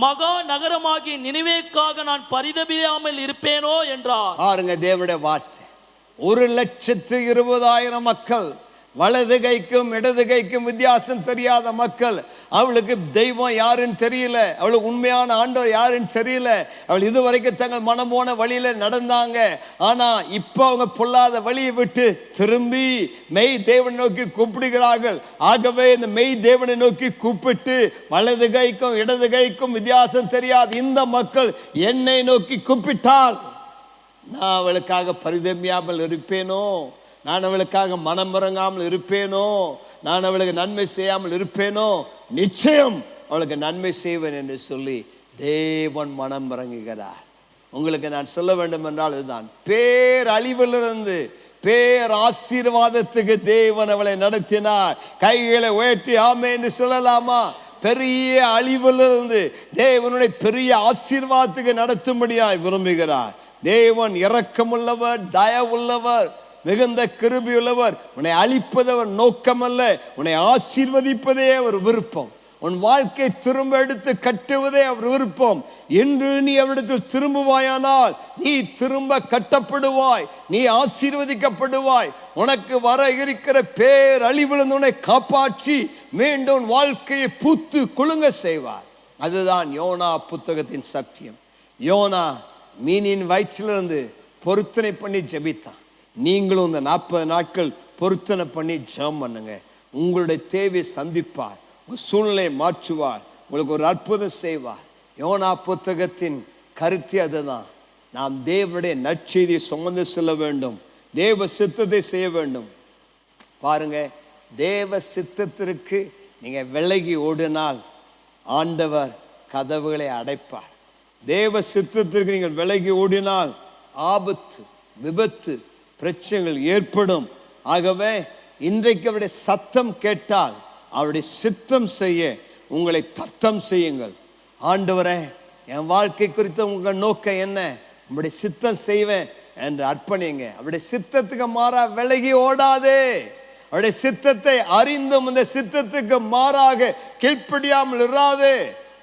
மகா நகரமாகிய நினிவேக்காக நான் பரிதபியாமல் இருப்பேனோ என்றார். பாருங்க தேவனுடைய வார்த்தை. 120,000 மக்கள், வலது கைக்கும் இடது கைக்கும் வித்தியாசம் தெரியாத மக்கள். அவளுக்கு தெய்வம் யாருன்னு தெரியல, அவளுக்கு உண்மையான ஆண்டவர் யாருன்னு தெரியல. அவள் இதுவரைக்கும் தங்கள் மனம் போன வழியில நடந்தாங்க. ஆனா இப்ப அவங்க பொல்லாத வழியை விட்டு திரும்பி மெய் தேவனை நோக்கி கூப்பிடுகிறார்கள். ஆகவே இந்த மெய் தேவனை நோக்கி கூப்பிட்டு வலது கைக்கும் இடது கைக்கும் வித்தியாசம் தெரியாது இந்த மக்கள் என்னை நோக்கி கூப்பிட்டால் நான் அவளுக்காக பரிதபியாமல் இருப்பேனோ, நான் அவளுக்காக மனம் இறங்காமல் இருப்பேனோ, நான் அவளுக்கு நன்மை செய்யாமல் இருப்பேனோ, நிச்சயம் அவளுக்கு நன்மை செய்வேன் என்று சொல்லி தேவன் மனம் இறங்குகிறார். உங்களுக்கு நான் சொல்ல வேண்டும் என்றால் இதுதான், பேரழிவிலிருந்து பேர் ஆசீர்வாதத்துக்கு தேவன் அவளை நடத்தினார். கைகளை உயர்த்தி ஆமே என்று சொல்லலாமா? பெரிய அழிவிலிருந்து தேவனுடைய பெரிய ஆசீர்வாதத்துக்கு நடத்தும்படியாய் விரும்புகிறார். தேவன் இரக்கமுள்ளவர், தயவுள்ளவர். மிகுந்த கிருபையுள்ளவர். உன்னை அழிப்பது அவர் நோக்கமல்ல, உன்னை ஆசீர்வதிப்பதே அவர் விருப்பம். உன் வாழ்க்கை திரும்ப எடுத்து கட்டுவதே அவர் விருப்பம். இன்று நீ அவரிடத்தில் திரும்புவாயானால் நீ திரும்ப கட்டப்படுவாய், நீ ஆசீர்வதிக்கப்படுவாய். உனக்கு வர இருக்கிற பேரழிவிலிருந்து உன்னை காப்பாற்றி மீண்டும் வாழ்க்கையை பூத்து குலுங்க செய்வார். அதுதான் யோனா புத்தகத்தின் சத்தியம். யோனா மீனின் வயிற்றிலிருந்து பொருத்தனை பண்ணி ஜெபித்தான். நீங்களும் இந்த 40 நாட்கள் பொருத்தனை பண்ணி ஜெபம் பண்ணுங்க. உங்களுடைய தேவையை சந்திப்பார், உங்கள் சூழ்நிலையை மாற்றுவார், உங்களுக்கு ஒரு அற்புதம் செய்வார். யோனா புத்தகத்தின் கருத்து அதுதான். நாம் தேவனுடைய நற்செய்தியை சுமந்து செல்ல வேண்டும், தேவ சித்தத்தை செய்ய வேண்டும். பாருங்க, தேவ சித்தத்திற்கு நீங்க விலகி ஓடினால் ஆண்டவர் கதவுகளை அடைப்பார். தேவ சித்தத்திற்கு நீங்கள் விலகி ஓடினால் ஆபத்து, விபத்து, பிரச்சனைகள் ஏற்படும். ஆகவே இன்றைக்கு அவருடைய சத்தம் கேட்டால் அவருடைய சித்தம் செய்ய உங்களை தத்தம் செய்யுங்கள். ஆண்டவரே, என் வாழ்க்கை குறித்த உங்கள் நோக்கம் என்ன? உங்களுடைய சித்தம் செய்வேன் என்று அர்ப்பணிங்க. அவருடைய சித்தத்துக்கு மாறா விலகி ஓடாதே. அவருடைய சித்தத்தை அறிந்தும் அந்த சித்தத்துக்கு மாறாக கீழ்ப்படியாமல் இராதே.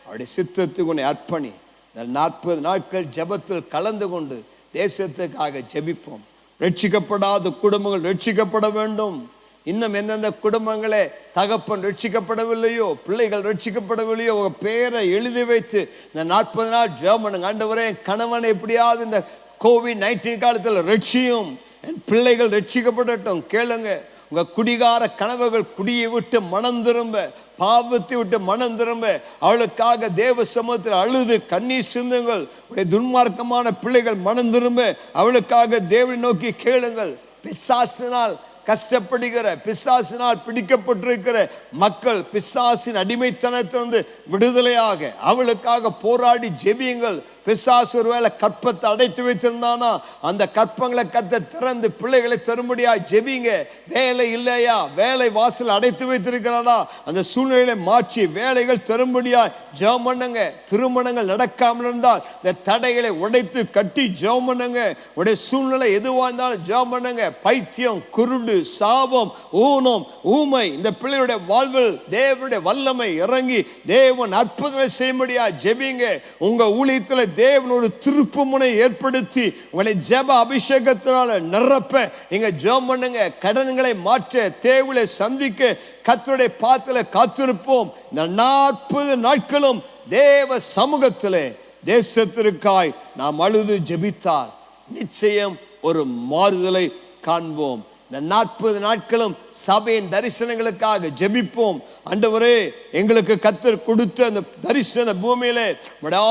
அவருடைய சித்தத்துக்கு உன்னை அர்ப்பணி. இந்த 40 நாட்கள் ஜெபத்தில் கலந்து கொண்டு தேசத்துக்காக ஜெபிப்போம். ரட்சிக்கப்படாத குடும்பங்கள் ரட்சிக்கப்பட வேண்டும். இன்னும் எந்தெந்த குடும்பங்களே தகப்பன் ரட்சிக்கப்படவில்லையோ, பிள்ளைகள் ரட்சிக்கப்படவில்லையோ, உங்க பேரை எழுதி வைத்து இந்த 40 நாள் ஜெபம் பண்ணுங்க. ஆண்டவரே, கணவனை எப்படியாவது இந்த COVID-19 காலத்தில் ரட்சியும், என் பிள்ளைகள் ரட்சிக்கப்படட்டும். கேளுங்க, உங்க குடிகார கனவுகள் குடியை விட்டு மனம் திரும்ப, பாவத்தை விட்டு மனம் திரும்ப, அவளுக்காக தேவ சமூகத்தில் அழுது கண்ணீர் சிந்துங்கள். உடைய துன்மார்க்கமான பிள்ளைகள் மனம் திரும்ப, அவளுக்காக தேவனை நோக்கி கேளுங்கள். பிசாசினால் கஷ்டப்படுகிற, பிசாசினால் பிடிக்கப்பட்டிருக்கிற மக்கள் பிசாசின் அடிமைத்தனத்திலிருந்து விடுதலையாக அவளுக்காக போராடி ஜெபியுங்கள். பிசாசு ஒருவேளை கற்பத்தை அடைத்து வைத்திருந்தானா அந்த கற்பங்களை கத்த திறந்து பிள்ளைகளை தரும்படியா ஜெபிங்க. வேலை இல்லையா, வேலை வாசல் அடைத்து வைத்திருக்கிறானா அந்த சூழ்நிலையை மாற்றி வேலைகள் தரும்படியா ஜெபம் பண்ணுங்க. திருமணங்கள் நடக்காமல் இருந்தால் இந்த தடைகளை உடைத்து கட்டி ஜெபம் பண்ணுங்க. உடைய சூழ்நிலை எதுவாக இருந்தாலும் ஜெபம் பண்ணுங்க. பைத்தியம், குருடு, சாபம், ஊனம், ஊமை, இந்த பிள்ளையுடைய வாழ்வில் தேவனுடைய வல்லமை இறங்கி தேவன் அற்புதங்களை செய்யும்படியா ஜெபிங்க. உங்க ஊழியத்தில் தேவன் ஒரு திருப்பு முனை ஏற்படுத்தி உங்களை ஜெப அபிஷேகத்தினால நிரப்ப நீங்க ஜெபம் பண்ணுங்க. கடன்களை மாற்ற, தேவையை சந்திக்க கர்த்தருடைய பாதத்திலே காத்திருப்போம். இந்த 40 நாட்களும் தேவ சமூகத்திலே தேசத்திற்காய் நாம் அழுது ஜெபித்தால் நிச்சயம் ஒரு மாறுதலை காண்போம். இந்த 40 நாட்களும் சபையின் தரிசனங்களுக்காக ஜெபிப்போம். ஆண்டவரே, எங்களுக்கு கர்த்தர் கொடுத்த அந்த தரிசன பூமியிலே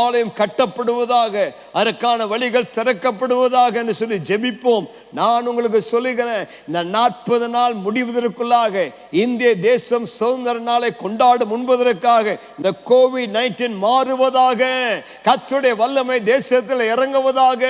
ஆலயம் கட்டப்படுவதாக, அதற்கான வழிகள் திறக்கப்படுவதாக என்று சொல்லி ஜெபிப்போம். நான் உங்களுக்கு சொல்லுகிறேன், இந்த 40 நாள் முடிவதற்குள்ளாக இந்திய தேசம் சுதந்திர நாளை கொண்டாடும் முன்பதற்காக இந்த COVID-19 மாறுவதாக, கர்த்தருடைய வல்லமை தேசத்தில் இறங்குவதாக,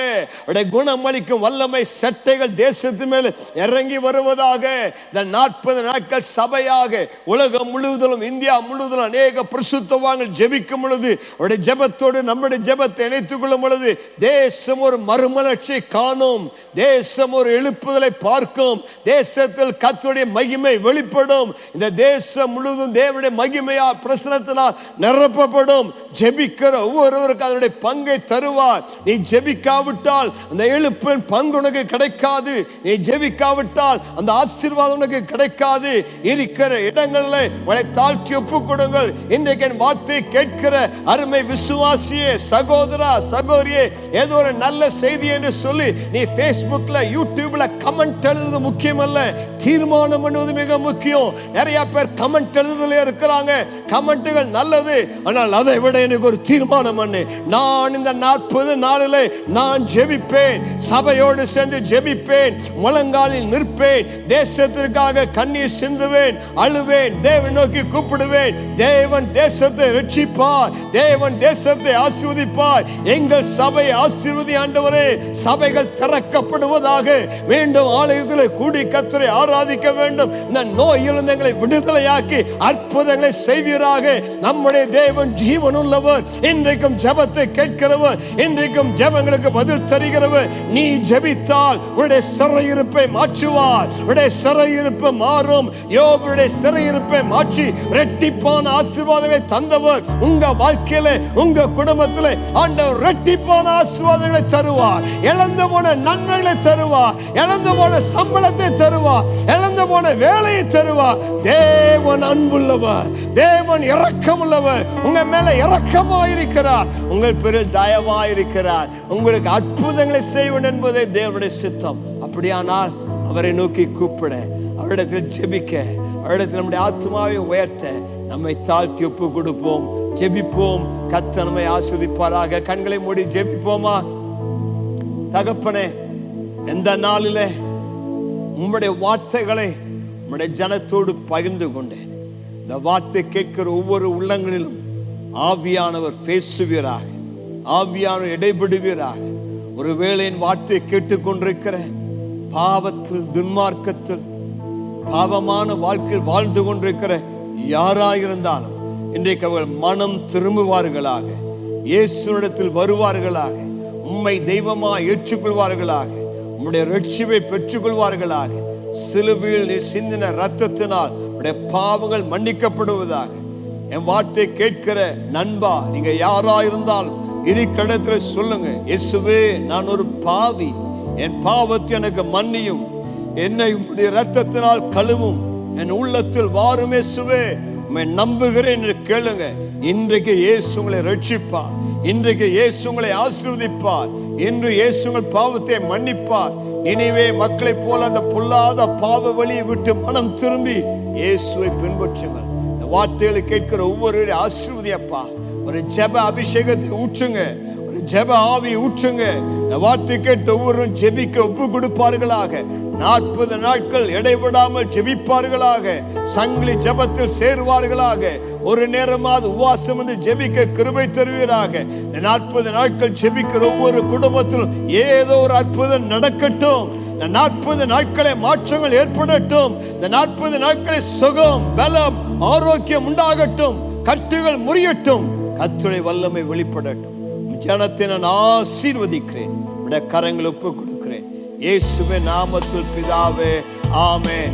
குணமளிக்கும் வல்லமை சட்டைகள் தேசத்தின் மேல் இறங்கி வருவதாக. இந்த 40 நாட்கள் சபையாக உலகம் முழுவதும், இந்தியா முழுவதும் அநேக பரிசுத்தவான்கள் ஜெபிக்கும் பொழுது, அவருடைய ஜெபத்தோடு நம்முடைய ஜெபத்தை இணைத்துக் கொள்ளும் பொழுது தேசம் ஒரு மறுமலர்ச்சி காணும், தேசம் ஒரு எழுப்புதலை பார்க்கும், தேசத்தில் கர்த்தருடைய மகிமை வெளிப்படும். இந்த தேசம் முழுவதும் தேவனுடைய மகிமையா பிரசனத்தினால் நிரப்பப்படும். ஜெபிக்கிற ஒவ்வொருவருக்கு அதனுடைய பங்கை தருவார். நீ ஜெபிக்காவிட்டால் அந்த எழுப்பின் பங்கு உனக்கு கிடைக்காது. நீ ஜெபிக்காவிட்டால் அந்த ஆசீர்வாதம் உனக்கு கிடைக்காது. இருக்கிற இடங்களில் உங்களை தாழ்த்தி ஒப்புக் கொடுங்கள். இன்றைக்கு என் வார்த்தை கேட்கிற அருமை விசுவாசியே, சகோதரா, சகோதரியே, ஏதோ ஒரு நல்ல செய்தி என்று சொல்லி நீ Facebookல, யூடியூப்ல கமெண்ட் எழுதுவது முக்கியம் அல்ல, தீர்மானம் பண்ணுவது மிக முக்கியம். நிறைய பேர் கமெண்ட் எழுதுதலே இருக்கிறாங்க. கமெண்ட்டுகள் நல்லது, ஆனால் அதை விட எனக்கு ஒரு தீர்மானம் பண்ணு. நான் இந்த 40 நாளிலே நான் ஜெபிப்பேன், சபையோடு சேர்ந்து ஜெபிப்பேன், முழங்காலில் நிற்பேன், தேசத்திற்காக கண்ணீர் சிந்துவேன், அழுவேன், தேவன் நோக்கி கூப்பிடுவேன். தேவன் தேசத்தை ரட்சிப்பார், தேவன் தேசத்தை ஆசீர்வதிப்பார். எங்கள் சபை ஆசீர்வதி ஆண்டவரே. சபைகள் திறக்கப்படும் சுகப்படுவதாக. மீண்டும் ஆலயத்தில் கூடி கர்த்தரை ஆராதிக்க வேண்டும். இந்த நோயிலிருந்து எங்களை விடுதலையாக்கி அற்புதங்களை செய்வீராக. நம்முடைய தேவன் ஜீவனுள்ளவர், இன்றைக்கும் ஜெபத்தை கேட்கிறவர், இன்றைக்கும் ஜெபங்களுக்கு பதில் தருகிறவர். நீ ஜெபித்தால் உன்னுடைய சிறையிருப்பை மாற்றுவார். உன்னுடைய சிறையிருப்பு மாறும். யோபுடைய சிறையிருப்பை மாற்றி இரட்டிப்பான ஆசீர்வாதங்களை தந்தவர். உங்க வாழ்க்கையில, உங்க குடும்பத்தில் ஆண்டவர் இரட்டிப்பான ஆசீர்வாதங்களை தருவார். இழந்து போன நன்மைகளை தருவார். இழந்து போன சம்பளத்தை தருவார். இழந்து போன வேலையை தருவார். தேவன் அன்புள்ளவர், தேவன் இரக்கமுள்ளவர். உங்க மேல இரக்கமாயிருக்கிறார், உங்கள் பேரில் தயவாயிருக்கிறார். உங்களுக்கு அற்புதங்களை செய்வேன் என்பதே தேவனுடைய சித்தம். அப்படியானால் அவரை நோக்கி கூப்பிட, அவரிடத்தில் ஜெபிக்க, அவரிடத்தில் நம்முடைய ஆத்மாவை உயர்த்த நம்மை தாழ்த்தி ஒப்பு கொடுப்போம். ஜெபிப்போம். கர்த்தர் நம்மை ஆசீர்வதிப்பாராக. கண்களை மூடி ஜெபிப்போமா? தகப்பனே, எந்த நாளிலே உம்முடைய வார்த்தைகளை உம்முடைய ஜனத்தோடு பகிர்ந்து கொண்டேன். இந்த வார்த்தை கேட்கிற ஒவ்வொரு உள்ளங்களிலும் ஆவியானவர் பேசுவீராக, ஆவியானவர் இடைபடுவீராக. ஒருவேளை என் வார்த்தையை கேட்டுக்கொண்டிருக்கிற பாவத்தில், துன்மார்க்கத்தில், பாவமான வாழ்க்கையில் வாழ்ந்து கொண்டிருக்கிற யாராயிருந்தாலும் இன்றைக்கு அவர்கள் மனம் திரும்புவார்களாக, இயேசுவிடத்தில் வருவார்களாக, உம்மை தெய்வமாக ஏற்றுக்கொள்வார்களாக, உம்முடைய ரட்சிப்பை பெற்றுக்கொள்வார்களாக. சிலுவையில் நீ சிந்தின இரத்தத்தினால் உடைய பாவங்கள் மன்னிக்கப்படுவதாக. என் வார்த்தை கேட்கிற நண்பா, நீங்க யாரா இருந்தாலும் இருக்கிற சொல்லுங்க, இயேசுவே நான் ஒரு பாவி, என் பாவத்தை எனக்கு மன்னியும், என்னை உம்முடைய இரத்தத்தினால் கழுவும், என் உள்ளத்தில் வாரும் இயேசுவே, உம்மை நம்புகிறேன் என்று கேளுங்க. இன்றைக்கு இயேசு உங்களை ரட்சிப்பார். இன்றைக்கு இயேசு உங்களை ஆசீர்வதிப்பார். இன்று இயேசு உங்கள் பாவத்தை மன்னிப்பார். நினைவே மக்களை போல அந்த பொல்லாத பாவ வழியை விட்டு மனம் திரும்பி இயேசுவை பின்பற்றுங்கள். இந்த வார்த்தைகளை கேட்கிற ஒவ்வொரு ஆசீர்வதியப்பா. ஒரு ஜெப அபிஷேகத்தை ஊற்றுங்க, ஒரு ஜெப ஆவி ஊற்றுங்க. இந்த வார்த்தை கேட்டு ஒவ்வொருவரும் ஜெபிக்க ஒப்பு கொடுப்பார்களாக. 40 நாட்கள் இடைவிடாமல் ஜெபிப்பார்களாக. சங்கிலி ஜெபத்தில் சேருவார்களாக. ஒரு நேரமாவது உபவாசம் வந்து ஜெபிக்க கிருபை தருவீராக. இந்த 40 நாட்கள் ஜெபிக்கிற ஒவ்வொரு குடும்பத்திலும் ஏதோ ஒரு அற்புதம் நடக்கட்டும். இந்த 40 நாட்களை மாற்றங்கள் ஏற்படட்டும். இந்த 40 நாட்களை சுகம், பலம், ஆரோக்கியம் உண்டாகட்டும். கட்டுகள் முறியட்டும். கர்த்தருடைய வல்லமை வெளிப்படட்டும். ஜனத்தை நான் ஆசீர்வதிக்கிறேன். உடைய கரங்களை ஒப்பு கொடுக்கிறேன். இயேசுவின் நாமத்தில் பிதாவே, ஆமென்.